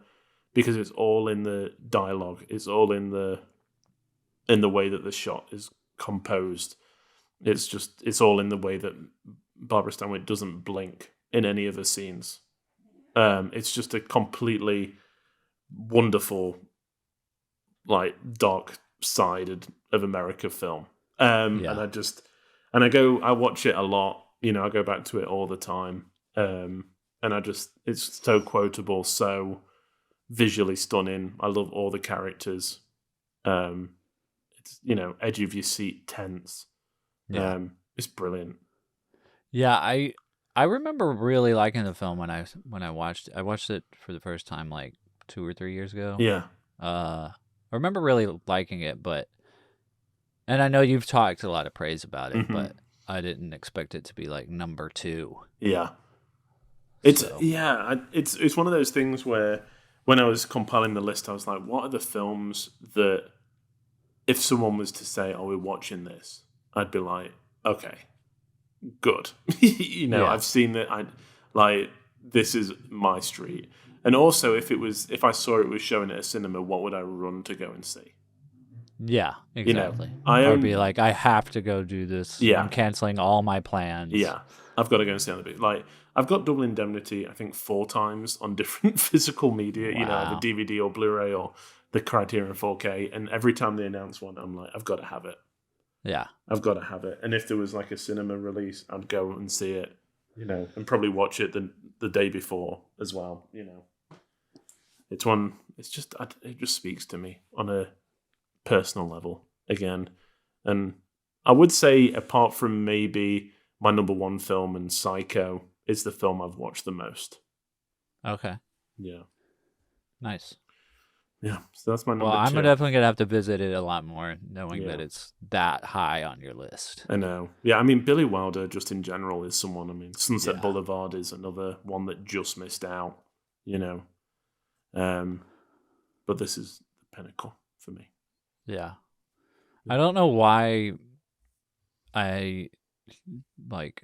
because it's all in the dialogue. It's all in the way that the shot is composed. It's all in the way that Barbara Stanwyck doesn't blink in any of the scenes. It's just a completely wonderful, like, dark side of America film. And I watch it a lot. You know, I go back to it all the time. And it's so quotable, so visually stunning. I love all the characters. It's, you know, edge of your seat tense. Yeah. It's brilliant. Yeah, I remember really liking the film when I watched it. I watched it for the first time like 2 or 3 years ago. Yeah. I remember really liking it, and I know you've talked a lot of praise about it, Mhm. but I didn't expect it to be like number 2. Yeah. It's So- it's one of those things where when I was compiling the list, I was like, what are the films that if someone was to say, "Oh, we're watching this," I'd be like, "Okay, good." Yeah. I've seen that. This is my street. And also, if I saw it was showing at a cinema, what would I run to go and see? Yeah, You know, exactly. I I would own- be like, I have to go do this. Yeah. I'm canceling all my plans. Yeah, I've got to go and see on the bit. Like, I've got Double Indemnity, I think 4 times on different physical media. Wow. The DVD or Blu-ray or the Criterion 4K, and every time they announce one, I'm like, I've got to have it. Yeah. I've got to have it. And if there was like a cinema release, I'd go and see it. And probably watch it the day before as well. It's one. It's just it just speaks to me on a personal level again, and I would say apart from maybe my number one film and Psycho, is the film I've watched the most. Okay. Yeah, Nice. yeah. So that's my number Well, I'm 2. definitely gonna have to visit it a lot more, knowing that Yeah. it's that high on your list. I know. Yeah, I mean Billy Wilder just in general is someone. I mean Sunset Yeah. Boulevard is another one that just missed out. But this is the pinnacle for me. Yeah. I don't know why I like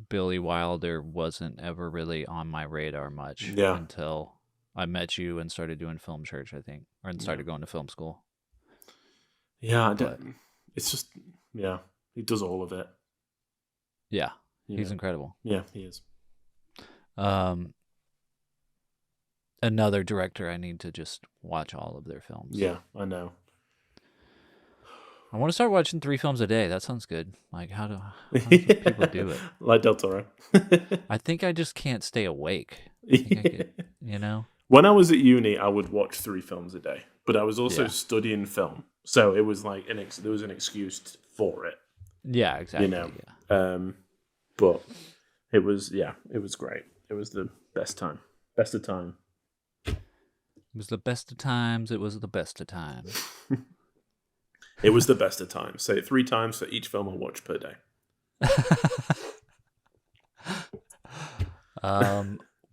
Billy Wilder wasn't ever really on my radar much Yeah. until I met you and started doing film church, I think, or started going to film school. Yeah, But- it's just he does all of it. Yeah, you he's know. incredible. Yeah, he is. Another director I need to just watch all of their films. Yeah, I know. I want to start watching 3 films a day. That sounds good. Like how do people do it? Like Del Toro. I think I just can't stay awake. I think I could, When I was at uni, I would watch 3 films a day, but I was also Yeah. studying film, so it was like there was an excuse for it. Yeah, exactly. Yeah. But it was great. It was the best of time. It was the best of times. It was the best of times. It was the best of times. Say it 3 times for each film I watch per day.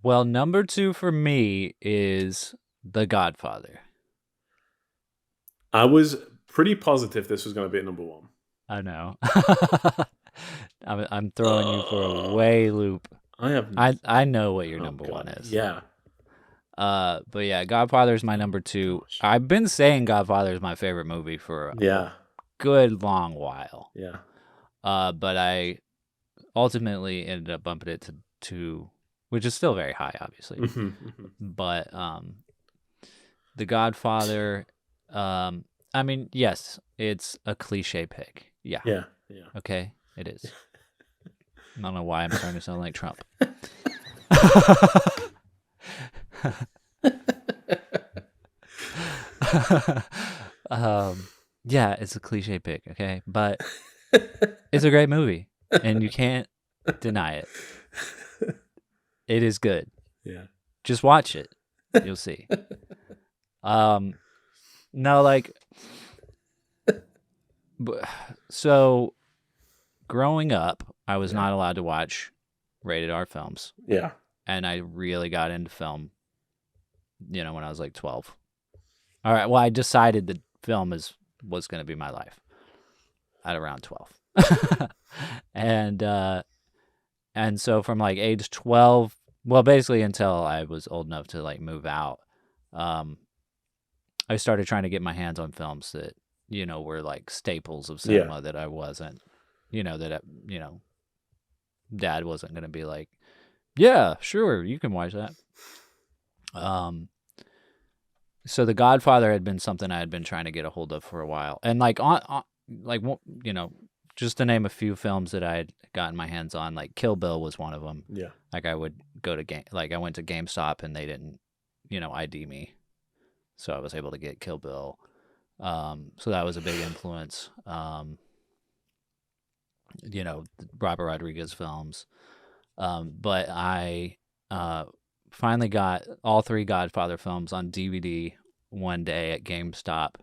Well, number 2 for me is The Godfather. I was pretty positive this was going to be at number 1. I know. I'm throwing you for a way loop. I have. I know what your Oh, number God. 1 is. Yeah. But yeah, Godfather is my number 2. I've been saying Godfather is my favorite movie for a Yeah. good long while. Yeah. But I ultimately ended up bumping it to 2, which is still very high, obviously. Mhm, mhm. But The Godfather, I mean, yes, it's a cliche pick. Yeah. Yeah. Yeah. Okay, it is. I don't know why I'm starting to sound like Trump. Yeah, it's a cliche pick, okay? But it's a great movie, and you can't deny it. It is good. Yeah. Just watch it. You'll see. No, like, so growing up, I was not allowed to watch rated R films, Yeah. and I really got into film, when I was like 12. All right, well, I decided that film was going to be my life at around 12. And so from like age 12, well, basically until I was old enough to like move out, I started trying to get my hands on films that, were like staples of cinema that I wasn't, Dad wasn't going to be like, yeah, sure, you can watch that. So The Godfather had been something I had been trying to get a hold of for a while. And like just to name a few films that I had gotten my hands on, like Kill Bill was one of them. Yeah. Like I would go to I went to GameStop and they didn't, ID me. So I was able to get Kill Bill. So that was a big influence. Robert Rodriguez films. But I finally got all 3 Godfather films on DVD one day at GameStop,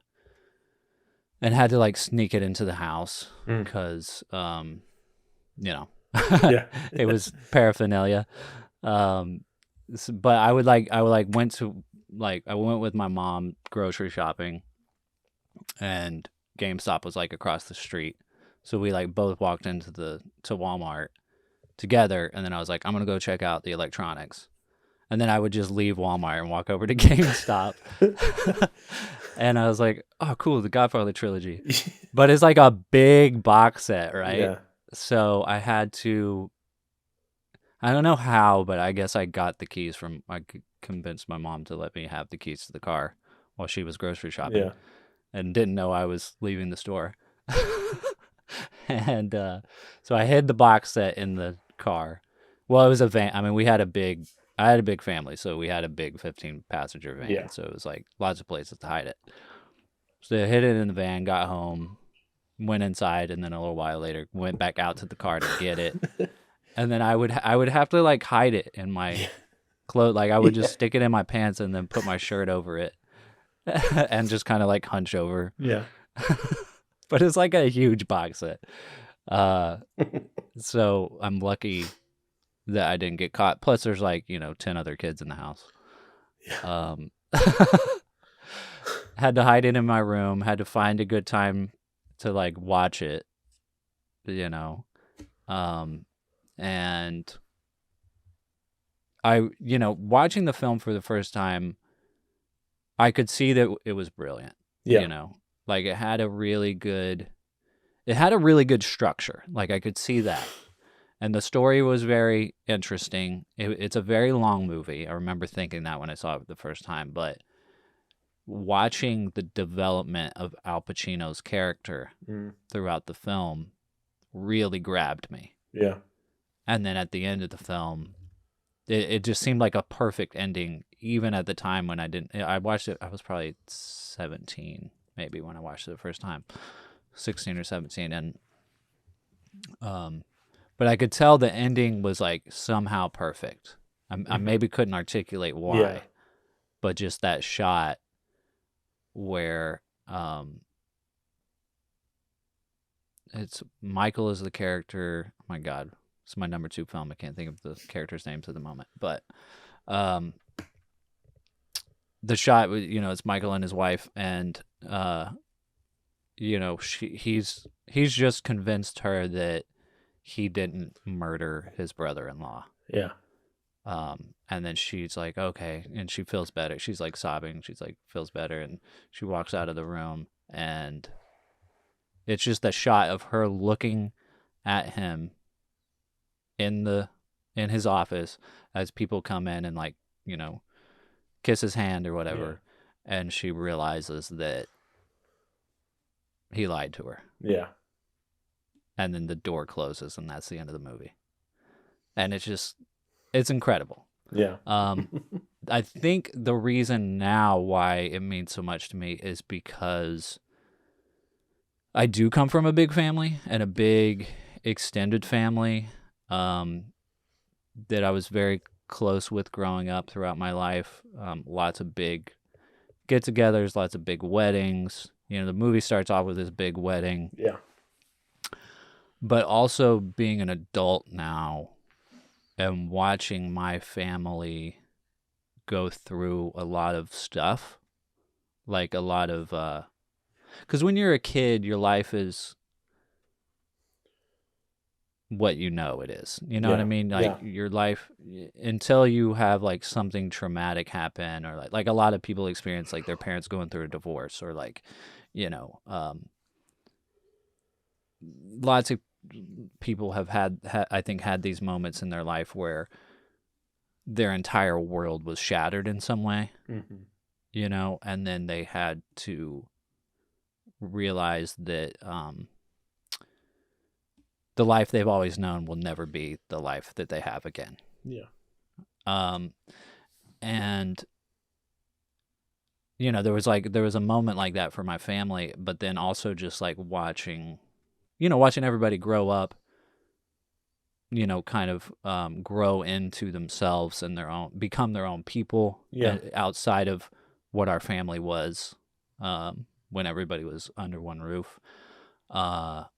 and had to like sneak it into the house because, Yeah. it was paraphernalia. But I went with my mom grocery shopping, and GameStop was like across the street. So we like both walked to Walmart together, and then I was like, I'm gonna go check out the electronics. And then I would just leave Walmart and walk over to GameStop. And I was like, oh cool, the Godfather trilogy. But it's like a big box set, right? Yeah. So I had to, I don't know how, but I guess I got the keys I convinced my mom to let me have the keys to the car while she was grocery shopping. Yeah. And didn't know I was leaving the store. And so I hid the box set in the car. Well, it was a van. I mean, I had a big family, so we had a big 15-passenger van. Yeah. So it was like lots of places to hide it. So I hid it in the van, got home, went inside, and then a little while later went back out to the car to get it. And then I would have to like hide it in my clothes. Like I would just stick it in my pants and then put my shirt over it and just kind of like hunch over. Yeah. But it's like a huge box set. So I'm lucky that I didn't get caught. Plus there's like, 10 other kids in the house. Had to hide it in my room, had to find a good time to like watch it, and I, watching the film for the first time, I could see that it was brilliant. Yeah. Like it had a really good structure. Like I could see that. And the story was very interesting. It's a very long movie. I remember thinking that when I saw it the first time, but watching the development of Al Pacino's character throughout the film really grabbed me. Yeah. And then at the end of the film, it just seemed like a perfect ending, even at the time when I watched it, I was probably 17, maybe, when I watched it the first time, 16 or 17. And, but I could tell the ending was like somehow perfect. I maybe couldn't articulate why, but just that shot where it's Michael is the character. Oh my God, it's my number 2 film. I can't think of the characters' names at the moment, but the shot, it's Michael and his wife, and he's just convinced her that he didn't murder his brother-in-law. Yeah. And then she's like, okay, and she feels better. She's like sobbing. She's like, feels better, and she walks out of the room, and it's just a shot of her looking at him in his office as people come in and like, kiss his hand or whatever, and she realizes that he lied to her. Yeah. And then the door closes, and that's the end of the movie. And it's incredible. Yeah. I think the reason now why it means so much to me is because I do come from a big family and a big extended family that I was very close with growing up throughout my life. Lots of big get-togethers, lots of big weddings. The movie starts off with this big wedding. Yeah. But also being an adult now and watching my family go through a lot of stuff, like a lot of, because when you're a kid, your life is what it is. You know what I mean? Like your life, until you have like something traumatic happen, or like a lot of people experience like their parents going through a divorce, or like, lots of people have I think had these moments in their life where their entire world was shattered in some way, and then they had to realize that the life they've always known will never be the life that they have again. Yeah. And there was a moment like that for my family, but then also just like watching everybody grow up, kind of grow into themselves and become their own people outside of what our family was when everybody was under one roof. I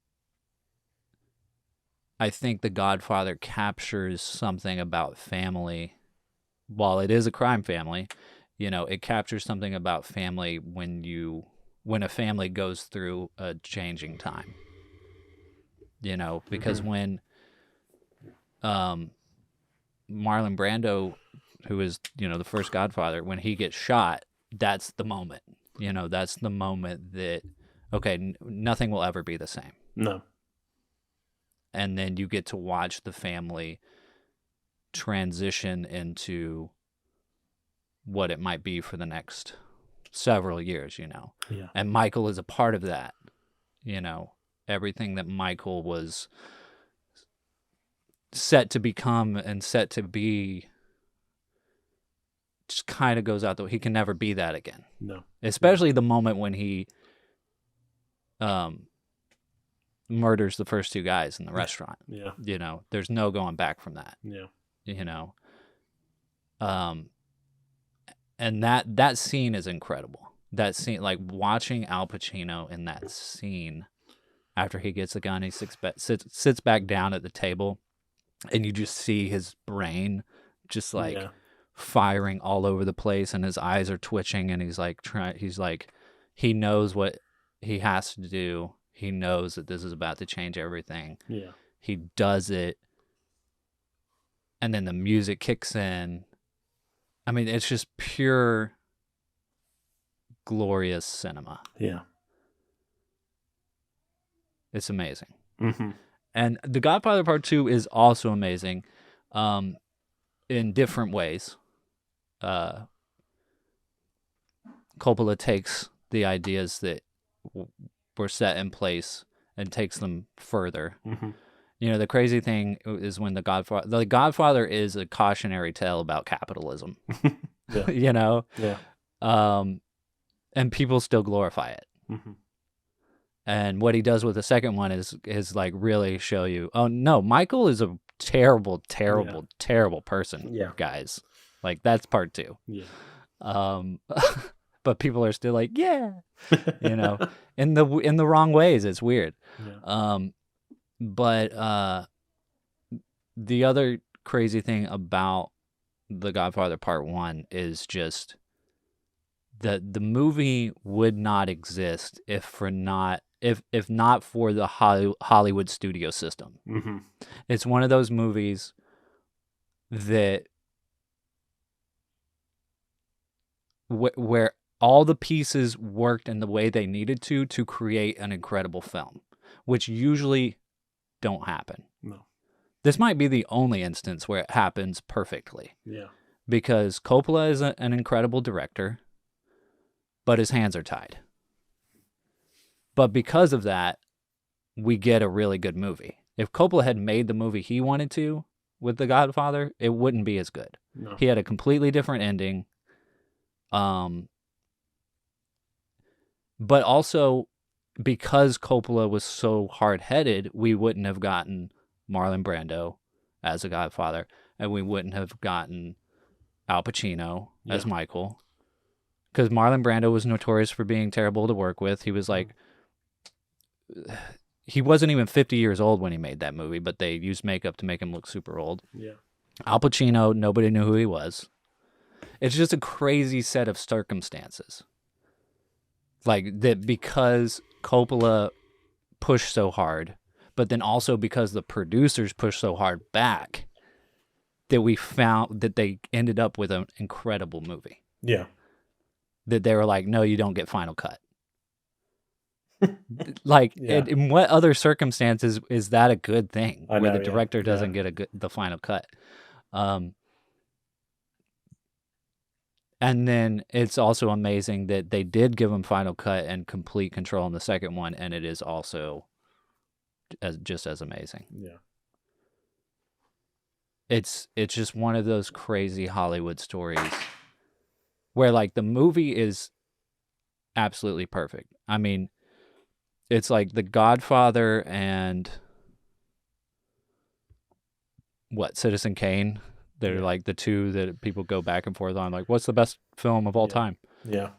think The Godfather captures something about family. While it is a crime family, it captures something about family when a family goes through a changing time. Because when Marlon Brando, who is, the first Godfather, when he gets shot, that's the moment. That's the moment that, okay, nothing will ever be the same. No. And then you get to watch the family transition into what it might be for the next several years, Yeah. And Michael is a part of that, everything that Michael was set to become and set to be just kind of goes out he can never be that again. No. Especially the moment when he murders the first two guys in the restaurant. Yeah. There's no going back from that. Yeah. And that scene is incredible. That scene, like watching Al Pacino in that scene after he gets the gun, he sits back down at the table, and you just see his brain just firing all over the place, and his eyes are twitching, and he's like he knows what he has to do. He knows that this is about to change everything. Yeah. He does it, and then the music kicks in. I mean, it's just pure glorious cinema. Yeah. It's amazing. Mm-hmm. And The Godfather Part 2 is also amazing in different ways. Coppola takes the ideas that were set in place and takes them further. Mm-hmm. The crazy thing is when The Godfather is a cautionary tale about capitalism. Yeah. Yeah. And people still glorify it. Mm-hmm. And what he does with the second one is like really show you, oh no, Michael is a terrible, terrible, terrible person. Yeah. Guys, like that's part 2. Yeah. But people are still like, yeah, in the wrong ways. It's weird. Yeah. But the other crazy thing about The Godfather Part 1 is just that the movie would not exist if not for the Hollywood studio system. Mm-hmm. It's one of those movies that where all the pieces worked in the way they needed to create an incredible film, which usually don't happen. No. This might be the only instance where it happens perfectly. Yeah. Because Coppola is an incredible director, but his hands are tied. But because of that, we get a really good movie. If Coppola had made the movie he wanted to with The Godfather, it wouldn't be as good. No. He had a completely different ending. But also, because Coppola was so hard-headed, we wouldn't have gotten Marlon Brando as a Godfather, and we wouldn't have gotten Al Pacino as Michael. Because Marlon Brando was notorious for being terrible to work with. He was like, he wasn't even 50 years old when he made that movie, but they used makeup to make him look super old. Yeah. Al Pacino, nobody knew who he was. It's just a crazy set of circumstances. Like that, because Coppola pushed so hard, but then also because the producers pushed so hard back, that we found that they ended up with an incredible movie. Yeah. That they were like, no, you don't get final cut. Like, in what other circumstances is that a good thing? Where the director doesn't get the final cut. And then it's also amazing that they did give him final cut and complete control in the second one, and it is also just as amazing. Yeah. It's just one of those crazy Hollywood stories where like the movie is absolutely perfect. I mean, it's like The Godfather and Citizen Kane. They're like the two that people go back and forth on. Like, what's the best film of all time? Yeah.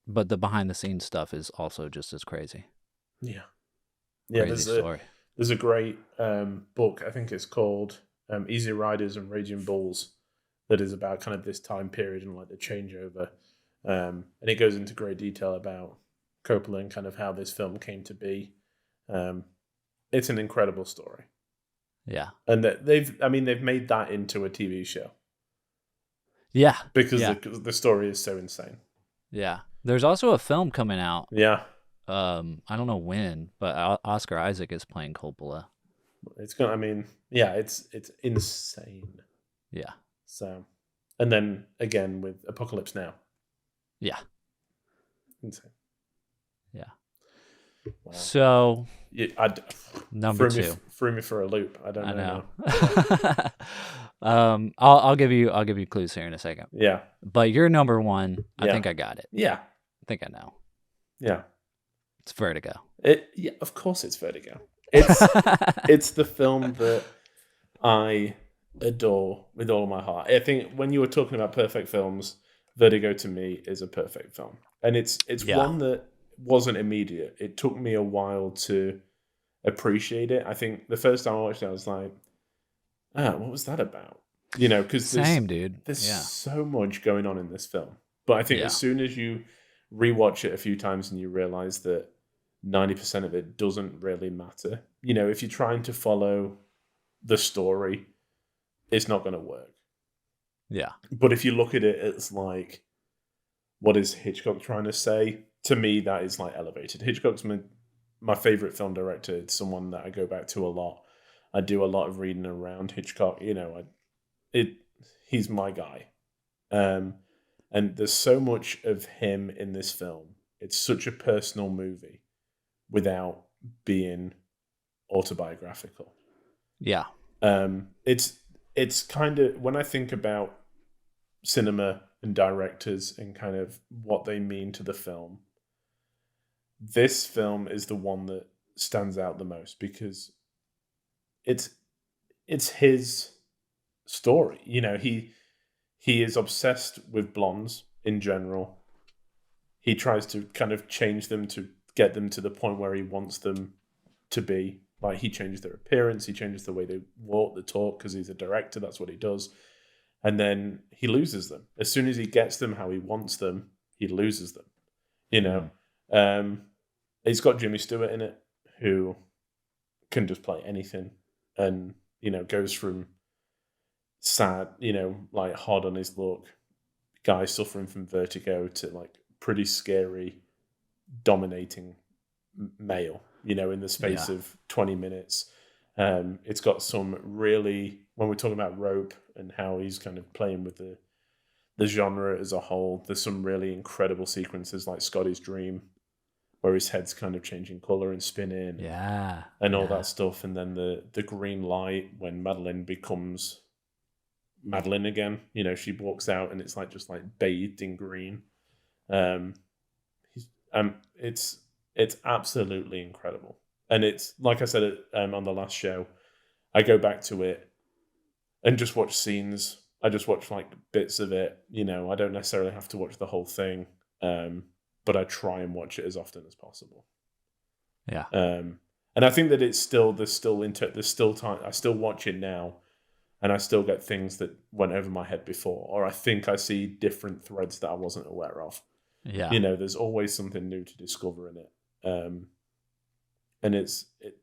But the behind the scenes stuff is also just as crazy. Yeah. Crazy story. There's a great book, I think it's called Easy Riders and Raging Bulls, that is about kind of this time period and like the changeover. And it goes into great detail about Coppola and kind of how this film came to be. It's an incredible story. Yeah. And that they've made that into a TV show. Yeah. Because the story is so insane. Yeah. There's also a film coming out. Yeah. I don't know when, but Oscar Isaac is playing Coppola. It's gonna. It's insane. Yeah. So, and then again with Apocalypse Now. Yeah. Insane. Yeah. Wow. So, number two threw me for a loop. I don't know. I'll give you clues here in a second. Yeah. But your number one, I think I got it. Yeah. I think I know. Yeah. It's Vertigo. Of course it's Vertigo. It's the film that I adore with all of my heart. I think when you were talking about perfect films, Vertigo to me is a perfect film. And it's one that wasn't immediate. It took me a while to appreciate it. I think the first time I watched it, I was like, what was that about? Because there's so much going on in this film. But I think as soon as you rewatch it a few times and you realize that 90% of it doesn't really matter. If you're trying to follow the story, it's not going to work. Yeah. But if you look at it, it's like, what is Hitchcock trying to say? To me, that is like elevated. Hitchcock's my favorite film director. It's someone that I go back to a lot. I do a lot of reading around Hitchcock. He's my guy. And there's so much of him in this film. It's such a personal movie without being autobiographical. Yeah. It's kind of, when I think about cinema and directors and kind of what they mean to the film, this film is the one that stands out the most because it's his story. He is obsessed with blondes in general. He tries to kind of change them to get them to the point where he wants them to be. Like, he changes their appearance, he changes the way they walk, they talk, because he's a director, that's what he does. And then he loses them. As soon as he gets them how he wants them, he loses them. He's got Jimmy Stewart in it, who can just play anything. And, goes from sad, like hard on his luck, guy suffering from vertigo, to like pretty scary, dominating male, in the space of 20 minutes. It's got some really, when we're talking about Rope and how he's kind of playing with the genre as a whole, there's some really incredible sequences like Scotty's Dream, where his head's kind of changing color and spinning, and all that stuff. And then the green light when Madeline becomes Madeline again, she walks out and it's like just like bathed in green. It's absolutely incredible. And it's like I said on the last show, I go back to it and just watch scenes. I just watch like bits of it. I don't necessarily have to watch the whole thing, but I try and watch it as often as possible. Yeah. And I think that there's still time. I still watch it now, and I still get things that went over my head before, or I think I see different threads that I wasn't aware of. Yeah. There's always something new to discover in it. And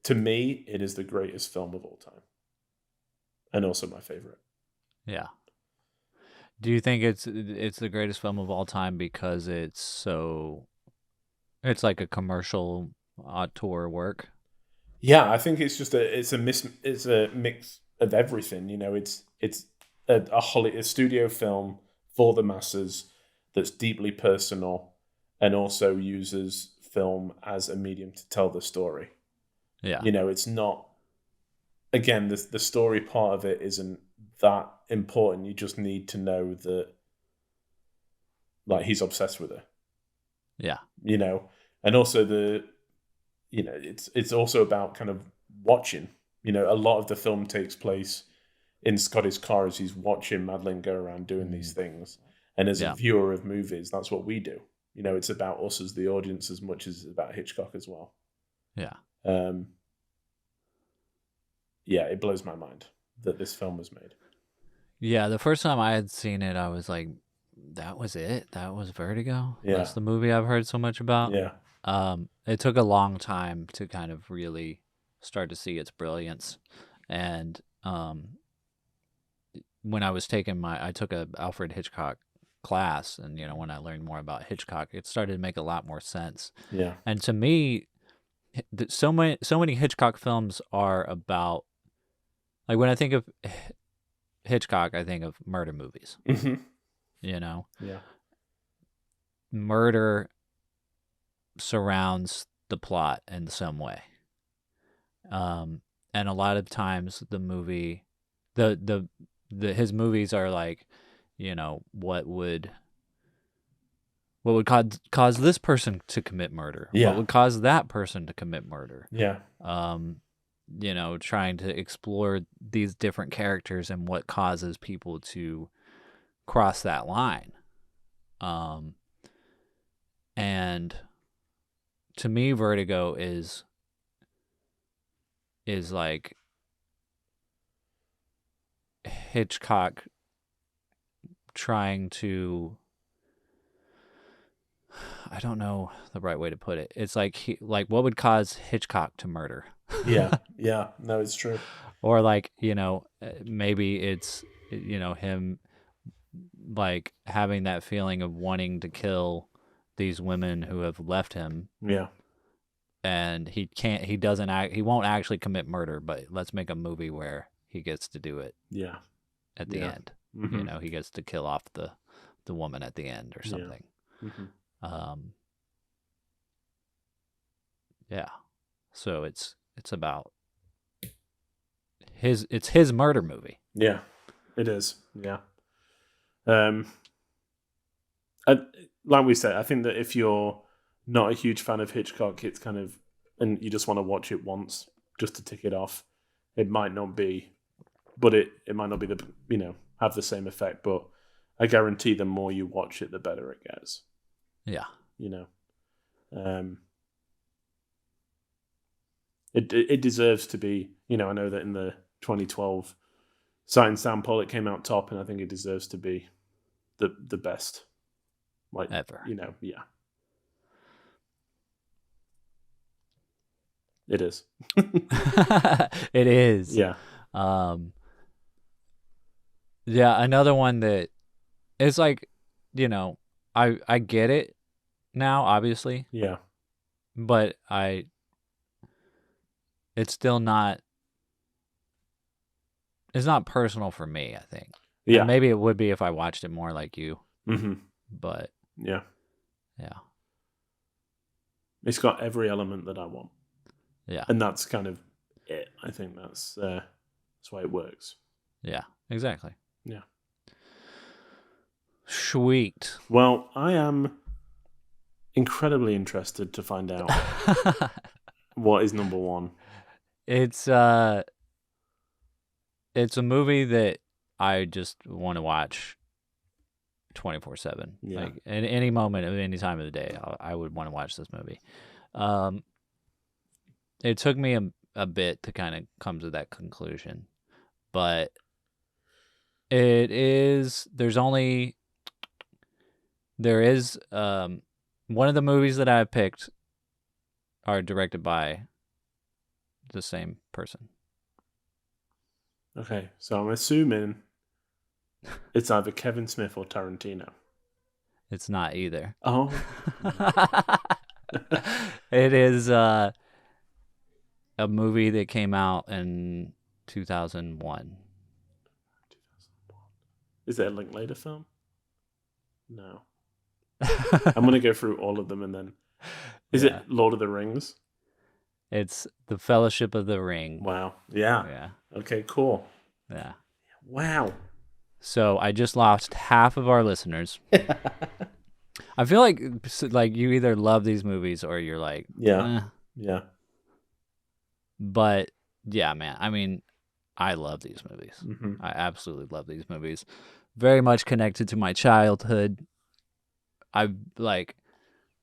to me, it is the greatest film of all time. And also my favorite. Yeah. Do you think it's the greatest film of all time because it's like a commercial auteur work? Yeah, I think it's just a mix of everything. It's a studio film for the masses that's deeply personal and also uses film as a medium to tell the story. Yeah. It's not, again, the story part of it isn't that important. You just need to know that, like, he's obsessed with her. Yeah. And also it's also about kind of watching. A lot of the film takes place in Scotty's car as he's watching Madeline go around doing these things. And as a viewer of movies, that's what we do. It's about us as the audience as much as it's about Hitchcock as well. Yeah. It blows my mind that this film was made. Yeah, the first time I had seen it, I was like, that was it? That was Vertigo? Yeah. That's the movie I've heard so much about? Yeah. It took a long time to kind of really start to see its brilliance. And when I was I took a Alfred Hitchcock class, and when I learned more about Hitchcock, it started to make a lot more sense. Yeah. And to me, so many Hitchcock films are about, like, when I think of Hitchcock, I think of murder movies. Mm-hmm. Yeah. Murder surrounds the plot in some way. And a lot of times the movie, his movies are like, what would cause this person to commit murder? Yeah. What would cause that person to commit murder? Yeah. Trying to explore these different characters and what causes people to cross that line. And to me, Vertigo is like Hitchcock trying to, I don't know the right way to put it. It's like what would cause Hitchcock to murder? Yeah. No, it's true. Or like, maybe it's, him like having that feeling of wanting to kill these women who have left him. Yeah. And he won't actually commit murder, but let's make a movie where he gets to do it. Yeah. At the end. Mm-hmm. He gets to kill off the woman at the end or something. Yeah. Mm-hmm. Yeah. So it's about his murder movie. Yeah, it is. Yeah. Like we said, I think that if you're not a huge fan of Hitchcock, it's kind of, and you just want to watch it once just to tick it off, it might not be, but it might not be have the same effect, but I guarantee the more you watch it, the better it gets. Yeah. It deserves to be, I know that in the 2012 Sight and Sound poll, it came out top, and I think it deserves to be the best. Like, ever. Yeah. It is. It is. Yeah. Yeah, another one that is like, I get it now, obviously. Yeah. But it's still not, it's not personal for me, I think. Yeah. And maybe it would be if I watched it more like you. Mm-hmm. But yeah. It's got every element that I want. Yeah. And that's kind of it. I think that's why it works. Yeah, exactly. Yeah. Sweet. Well, I am incredibly interested to find out what is number one. It's a movie that I just want to watch 24/7. Yeah. Like at any moment of any time of the day, I would want to watch this movie. It took me a bit to kind of come to that conclusion, but there is one of the movies that I picked are directed by the same person. Okay, so I'm assuming it's either Kevin Smith or Tarantino. It's not either. Oh. It is a movie that came out in 2001. Is it a Linklater film? No. I'm going to go through all of them and then... Is it Lord of the Rings? It's The Fellowship of the Ring. Wow. Yeah. Yeah. Okay, cool. Yeah. Wow. So I just lost half of our listeners. I feel like you either love these movies or you're like, yeah. Yeah. But yeah, man, I mean, I love these movies. Mhm. I absolutely love these movies. Very much connected to my childhood.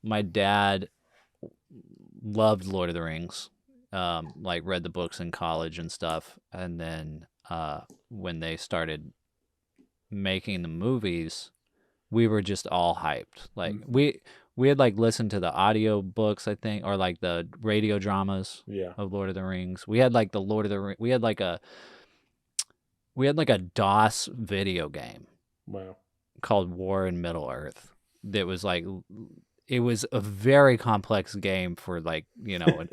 My dad loved Lord of the Rings. Like read the books in college and stuff. And then when they started making the movies, we were just all hyped. Like we had like listened to the audio books, I think, or like the radio dramas Yeah. of Lord of the Rings. We had like the Lord of the Rings. We had like a DOS video game Wow. called War in Middle Earth. That was like, it was a very complex game for like, you know,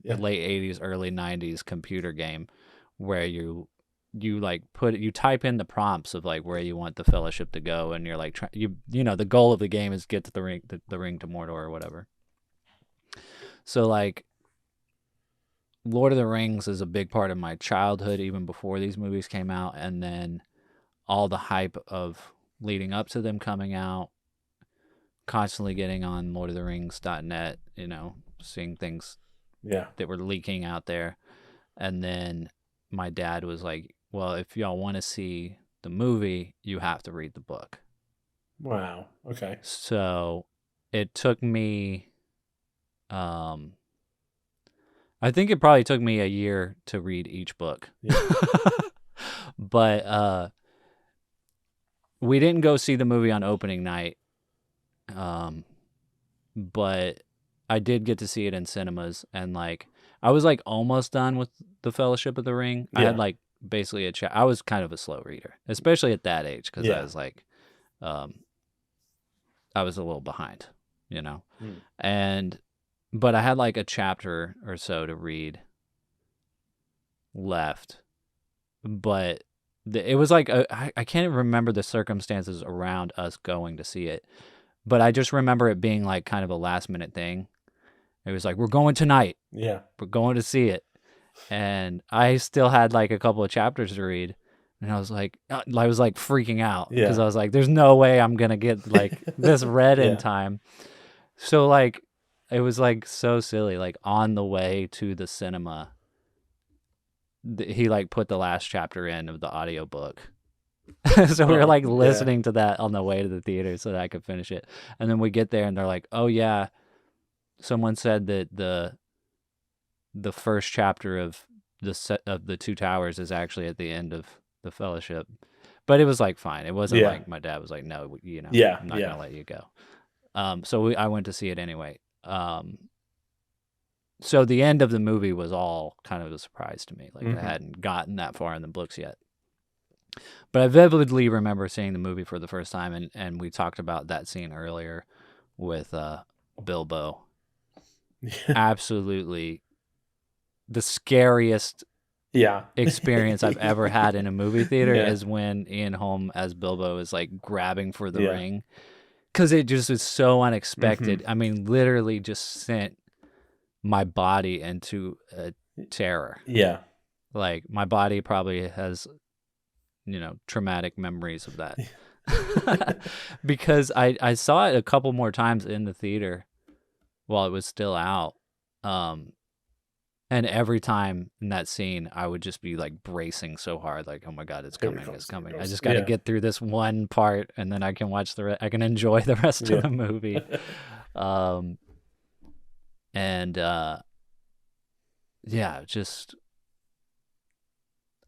Yeah. late 80s, early 90s computer game where you like you type in the prompts of like where you want the Fellowship to go, and you're like you know, the goal of the game is get to the ring to Mordor or whatever. So like Lord of the Rings is a big part of my childhood even before these movies came out, and then all the hype of leading up to them coming out, constantly getting on lordoftherings.net, you know, seeing things Yeah. that were leaking out there. And then my dad was like, well, if y'all want to see the movie, you have to read the book. Wow. Okay. So it took me, I think it probably took me a year to read each book. Yeah. But we didn't go see the movie on opening night. But I did get to see it in cinemas, and like I was like almost done with the Fellowship of the Ring. I had Yeah. like basically I was kind of a slow reader, especially at that age, because I Yeah. was like, I was a little behind, you know, Mm. but I had like a chapter or so to read left, but it was like I can't remember the circumstances around us going to see it, but I just remember it being like kind of a last minute thing. It was like, we're going tonight. Yeah. We're going to see it. And I still had like a couple of chapters to read. And I was like freaking out because Yeah. I was like, there's no way I'm going to get like this read in Yeah. time. So like, it was like so silly. Like on the way to the cinema, he like put the last chapter in of the audiobook. So we were like Yeah. listening to that on the way to the theater so that I could finish it. And then we get there and they're like, oh yeah, someone said that the first chapter of the Two Towers is actually at the end of the Fellowship. But it was like fine. It wasn't Yeah. like my dad was like, no, you know, Yeah. I'm not Yeah. gonna let you go. So I went to see it anyway. So the end of the movie was all kind of a surprise to me. Like Mhm. I hadn't gotten that far in the books yet. But I vividly remember seeing the movie for the first time, and we talked about that scene earlier with Bilbo. Absolutely the scariest Yeah. experience I've ever had in a movie theater Yeah. is when Ian Holm as Bilbo is like grabbing for the Yeah. ring, because it just was so unexpected. I mean, literally just sent my body into a terror. Yeah. Like my body probably has, you know, traumatic memories of that. Because I saw it a couple more times in the theater while it was still out. And every time in that scene, I would just be like bracing so hard, like, oh my God, it's Here it coming, comes, it's here it coming. I goes. just got to Yeah. get through this one part, and then I can watch I can enjoy the rest Yeah. of the movie. Yeah, just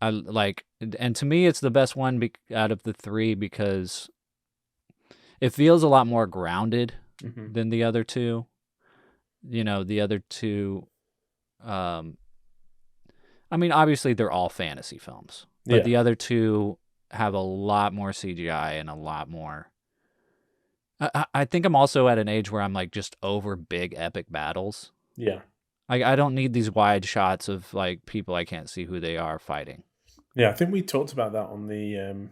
I like, and to me, it's the best one out of the three because it feels a lot more grounded Mhm. than the other two. You know, the other two, I mean, obviously they're all fantasy films, but Yeah. the other two have a lot more CGI and a lot more. I think I'm also at an age where I'm like just over big epic battles. Yeah. I don't need these wide shots of like people I can't see who they are fighting. Yeah. I think we talked about that on the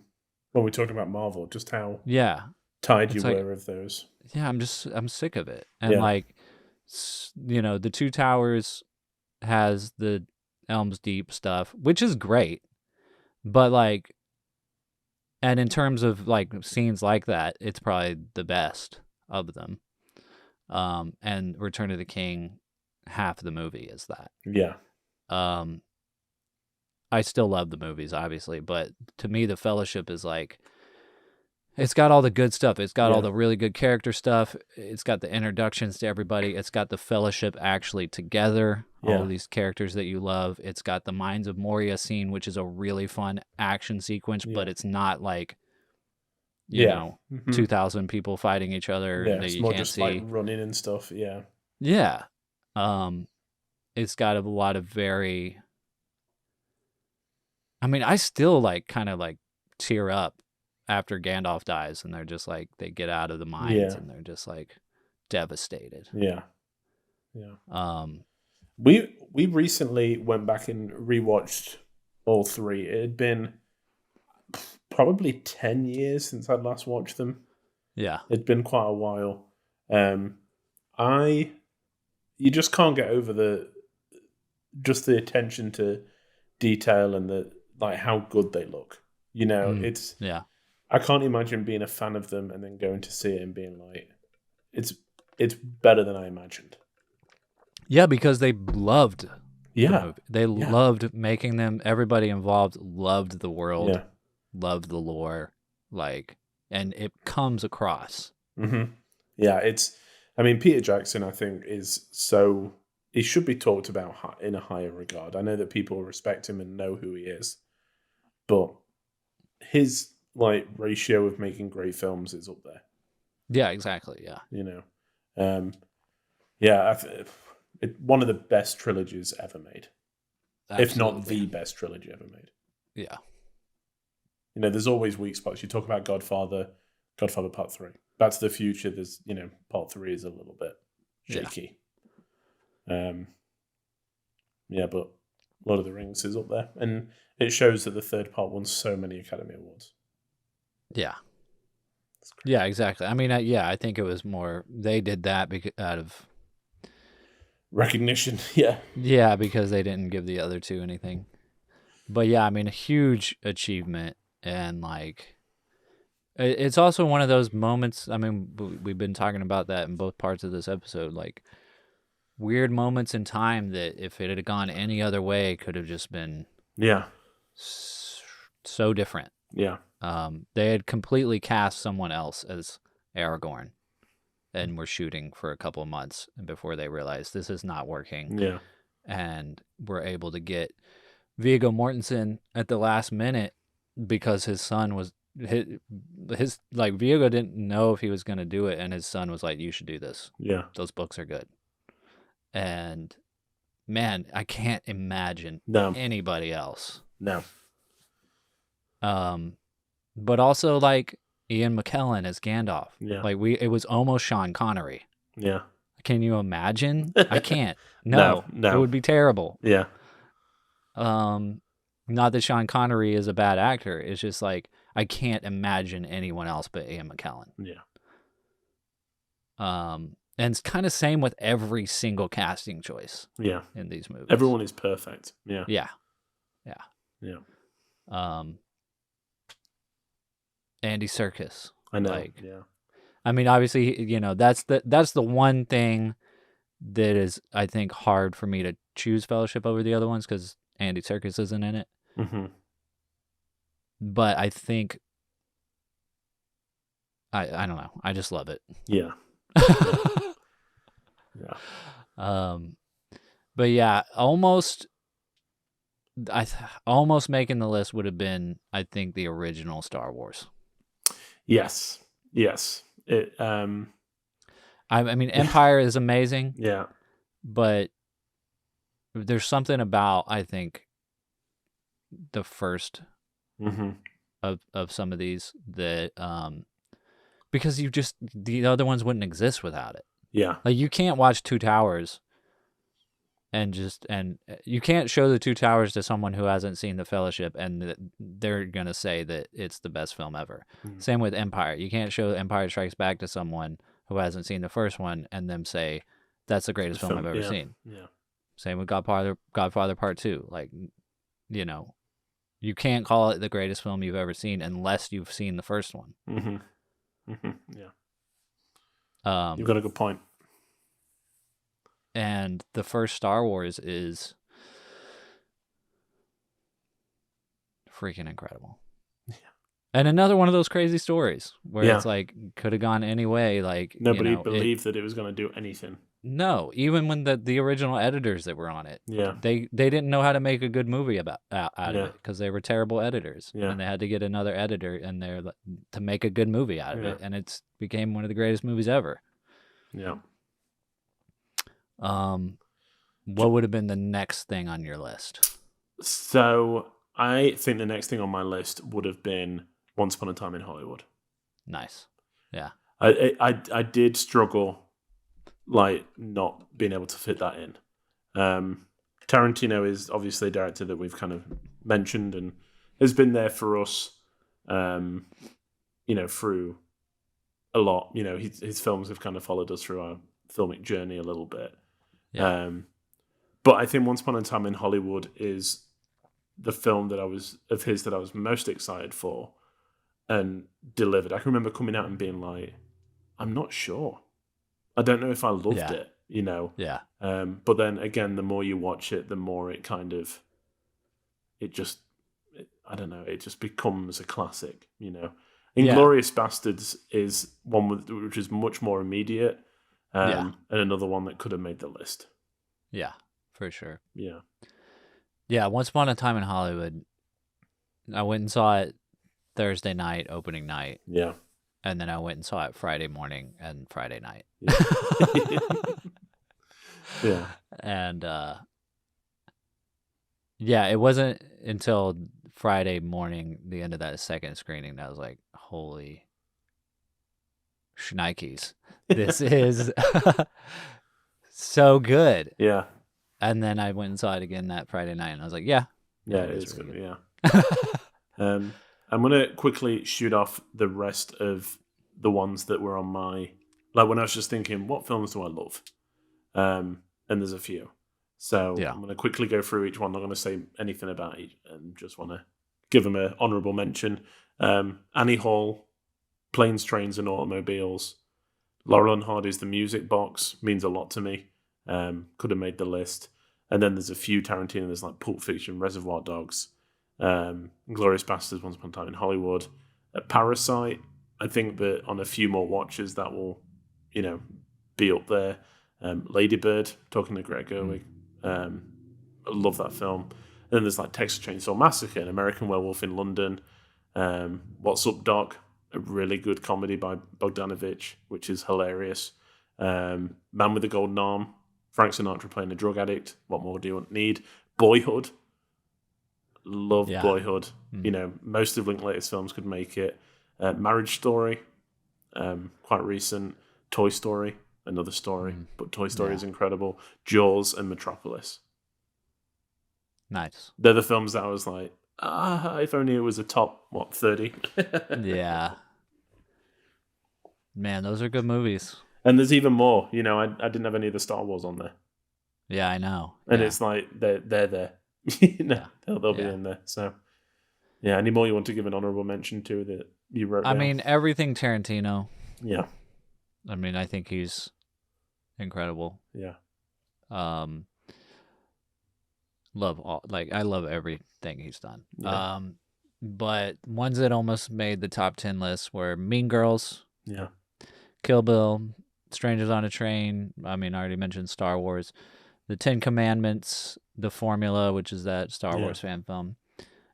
when we talked about Marvel, just how Yeah. tired you It's like- were of those. Yeah, I'm sick of it. And Yeah. like, you know, the Two Towers has the Elm's Deep stuff, which is great. But like, and in terms of like scenes like that, it's probably the best of them. And Return of the King, half the movie is that. Yeah. I still love the movies, obviously, but to me, The Fellowship is like, it's got all the good stuff. It's got all the really good character stuff. It's got the introductions to everybody. It's got the Fellowship actually together, all of these characters that you love. It's got the Mines of Moria scene, which is a really fun action sequence, but it's not like, you know, 2,000 people fighting each other that it's you more can't just see. like running and stuff. Yeah. Yeah. It's got a lot of very, I mean, I still like kind of like tear up after Gandalf dies and they're just like, they get out of the mines and they're just like devastated. Yeah. We recently went back and rewatched all three. It had been probably 10 years since I'd last watched them. Yeah. It'd been quite a while. You just can't get over the attention to detail and the like how good they look. You know, I can't imagine being a fan of them and then going to see it and being like, it's better than I imagined. Yeah, because they loved the movie. They loved making them. Everybody involved loved the world, loved the lore, like, and it comes across. Mm-hmm. Yeah, I mean, Peter Jackson, I think, he should be talked about in a higher regard. I know that people respect him and know who he is, but his like ratio of making great films is up there. Yeah, exactly. Yeah, you know, one of the best trilogies ever made, if not the best trilogy ever made. Yeah, you know, there's always weak spots. You talk about Godfather Part 3, Back to the Future. There's Part 3 is a little bit shaky. But Lord of the Rings is up there, and it shows that the third part won so many Academy Awards. Yeah. Yeah, exactly. I mean, I think it was more, they did that out of recognition. Yeah. Yeah, because they didn't give the other two anything. But yeah, I mean, a huge achievement. And like, it's also one of those moments. I mean, we've been talking about that in both parts of this episode, like weird moments in time that if it had gone any other way could have just been so different. Yeah. They had completely cast someone else as Aragorn and were shooting for a couple of months before they realized this is not working. Yeah. And were able to get Viggo Mortensen at the last minute because his son was his like Viggo didn't know if he was going to do it, and his son was like, "You should do this. Yeah, those books are good." And man, I can't imagine anybody else. No. But also like Ian McKellen as Gandalf. Yeah. Like it was almost Sean Connery. Yeah. Can you imagine? I can't. No. It would be terrible. Yeah. Not that Sean Connery is a bad actor. It's just like I can't imagine anyone else but Ian McKellen. Yeah. And it's kind of same with every single casting choice. Yeah. In these movies. Everyone is perfect. Yeah. Yeah. Yeah. Yeah. Andy Serkis. I know. Like, yeah. I mean, obviously, you know, that's the one thing that is, I think, hard for me to choose Fellowship over the other ones because Andy Serkis isn't in it. Mm-hmm. But I think, I don't know. I just love it. Yeah. Yeah. But yeah, almost making the list would have been, I think, the original Star Wars. Yes. It. I mean, Empire is amazing. Yeah. But there's something about, I think, the first of some of these that because the other ones wouldn't exist without it. Yeah. Like you can't watch Two Towers and you can't show the Two Towers to someone who hasn't seen The Fellowship and they're going to say that it's the best film ever. Same with Empire. You can't show Empire Strikes Back to someone who hasn't seen the first one and them say that's the greatest film I've ever seen. Yeah. Same with Godfather Part 2. Like, you know, you can't call it the greatest film you've ever seen unless you've seen the first one. Yeah. You've got a good point. And the first Star Wars is freaking incredible. And another one of those crazy stories where it's like could have gone any way. Like Nobody believed that it was going to do anything. No, even when the original editors that were on it, they didn't know how to make a good movie out of it because they were terrible editors, and they had to get another editor in there to make a good movie out of it, and it's became one of the greatest movies ever. Yeah. What would have been the next thing on your list? So I think the next thing on my list would have been Once Upon a Time in Hollywood. Nice. Yeah. I did struggle, like, not being able to fit that in. Tarantino is obviously a director that we've kind of mentioned and has been there for us, through a lot. His films have kind of followed us through our filmic journey a little bit. Yeah. But I think Once Upon a Time in Hollywood is the film that I was most excited for and delivered. I can remember coming out and being like, I'm not sure. I don't know if I loved it, Yeah. But then again, the more you watch it, the more it it just becomes a classic, Inglourious Bastards is one which is much more immediate, and another one that could have made the list. Yeah, for sure. Yeah. Yeah, Once Upon a Time in Hollywood, I went and saw it Thursday night, opening night. Yeah. And then I went and saw it Friday morning and Friday night. Yeah. And it wasn't until Friday morning, the end of that second screening, that I was like, holy shnikes. This is so good. Yeah. And then I went and saw it again that Friday night, and I was like, yeah, it is really good. Yeah. I'm going to quickly shoot off the rest of the ones that were on my... Like, when I was just thinking, what films do I love? And there's a few. So I'm going to quickly go through each one. I'm not going to say anything about each, and just want to give them an honourable mention. Annie Hall, Planes, Trains and Automobiles. Laurel and Hardy's The Music Box means a lot to me. Could have made the list. And then there's a few Tarantino. There's like Pulp Fiction, Reservoir Dogs, Glorious Bastards, Once Upon a Time in Hollywood, Parasite. I think that on a few more watches that will, be up there. Lady Bird, talking to Greg Gerwig. I love that film. And then there's like Texas Chainsaw Massacre, and American Werewolf in London. What's Up, Doc? A really good comedy by Bogdanovich, which is hilarious. Man with the Golden Arm, Frank Sinatra playing a drug addict. What more do you need? Boyhood. Love Boyhood. Most of Linklater's films could make it. Marriage Story, quite recent. Toy Story, another story, but Toy Story is incredible. Jaws and Metropolis. Nice. They're the films that I was like, if only it was a top, 30? Yeah. Man, those are good movies. And there's even more. I didn't have any of the Star Wars on there. Yeah, I know. And it's like, they're there. They'll be in there. So, yeah, any more you want to give an honorable mention to that you wrote down? I mean, everything Tarantino. Yeah. I mean, I think he's incredible. Yeah. I love everything he's done. Yeah. But ones that almost made the top 10 list were Mean Girls. Yeah. Kill Bill, Strangers on a Train. I mean, I already mentioned Star Wars. The Ten Commandments, The Formula, which is that Star Wars fan film.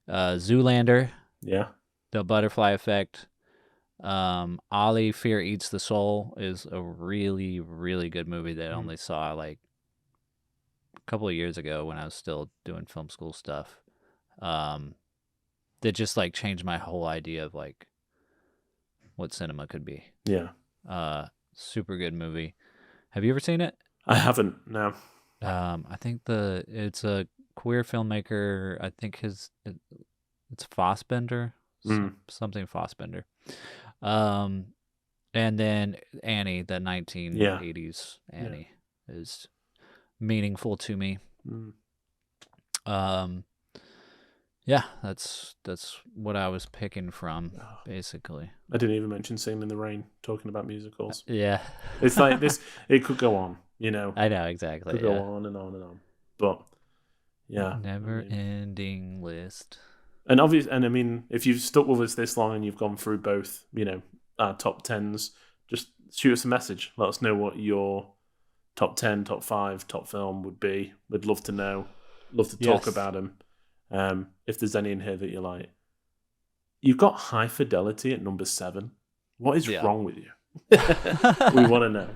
Zoolander. Yeah. The Butterfly Effect. Ollie, Fear Eats the Soul is a really, really good movie that I only saw like a couple of years ago when I was still doing film school stuff. That just like changed my whole idea of like what cinema could be. Yeah. Super good movie. Have you ever seen it? I haven't, no. I think it's a queer filmmaker. I think it's Fassbender, something Fassbender. And then Annie, the 1980s Annie, is meaningful to me. Yeah, that's what I was picking from, basically. I didn't even mention Singing in the Rain, talking about musicals. Yeah. It's like this, it could go on, I know, exactly. It could go on and on and on. But, yeah. Never-ending list. And I mean, if you've stuck with us this long and you've gone through both, our top 10s, just shoot us a message. Let us know what your top 10, top 5, top film would be. We'd love to know. Love to talk about them. If there's any in here that you like. You've got High Fidelity at number 7. What is wrong with you? We want to know.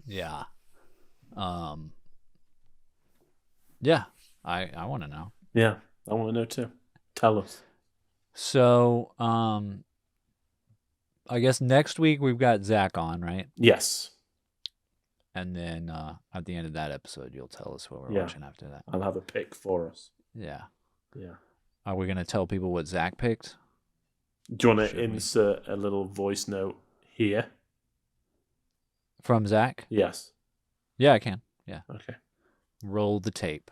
Yeah. Yeah, I want to know. Yeah, I want to know too. Tell us. So, I guess next week we've got Zach on, right? Yes. And then at the end of that episode, you'll tell us what we're watching after that. I'll have a pick for us. Yeah. Yeah. Are we going to tell people what Zach picked? Do you want to insert a little voice note here? From Zach? Yes. Yeah, I can. Yeah. Okay. Roll the tape.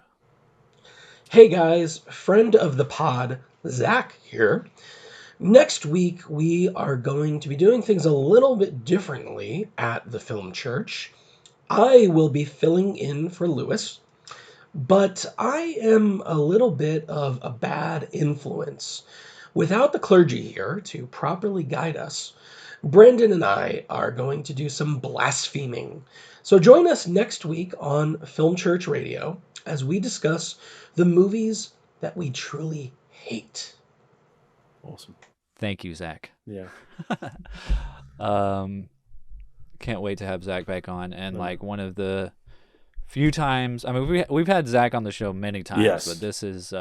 Hey guys, friend of the pod, Zach here. Next week, we are going to be doing things a little bit differently at the Film Church. I will be filling in for Lewis, but I am a little bit of a bad influence. Without the clergy here to properly guide us, Brendan and I are going to do some blaspheming. So join us next week on Film Church Radio as we discuss the movies that we truly hate. Awesome. Thank you, Zach. Yeah. Can't wait to have Zach back on. And like one of the few times, I mean, we've had Zach on the show many times, but this is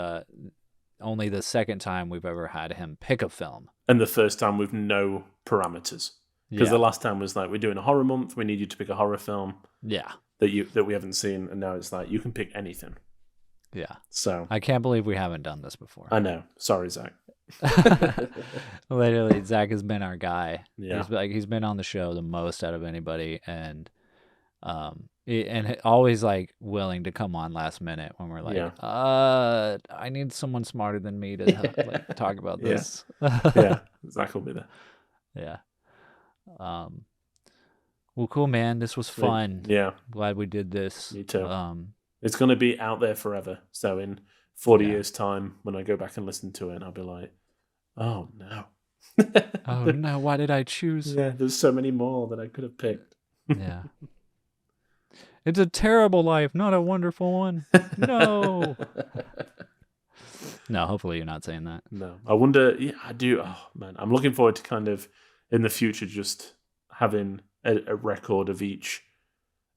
only the second time we've ever had him pick a film. And the first time with no parameters. Because the last time was like, we're doing a horror month, we need you to pick a horror film. Yeah. That we haven't seen, and now it's like, you can pick anything. Yeah. So I can't believe we haven't done this before. I know. Sorry, Zach. Literally, Zach has been our guy. Yeah. He's been on the show the most out of anybody, and always like willing to come on last minute when we're like, I need someone smarter than me to like talk about this. Yeah, Zach will be there. Yeah. Well, cool, man. This was fun. Yeah. Glad we did this. Me too. It's going to be out there forever. So in 40 years' time, when I go back and listen to it, I'll be like, oh, no. Oh, no. Why did I choose? Yeah, there's so many more that I could have picked. Yeah. It's a terrible life, not a wonderful one. No. No, hopefully you're not saying that. No. I wonder, I do. Oh, man. I'm looking forward to kind of, in the future, just having a record of each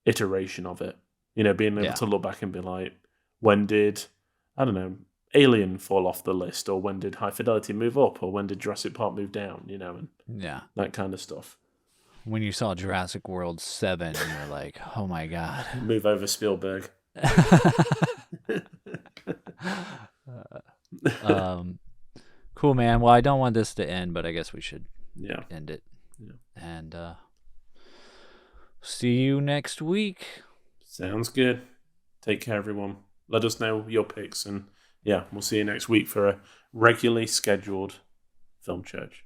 iteration of it. Being able to look back and be like, when did, I don't know, Alien fall off the list? Or when did High Fidelity move up? Or when did Jurassic Park move down? And that kind of stuff. When you saw Jurassic World 7, you were like, oh my God. Move over Spielberg. Cool, man. Well, I don't want this to end, but I guess we should end it. Yeah. And see you next week. Sounds good. Take care, everyone. Let us know your picks, and we'll see you next week for a regularly scheduled Film Church.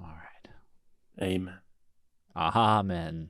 All right. Amen. Amen.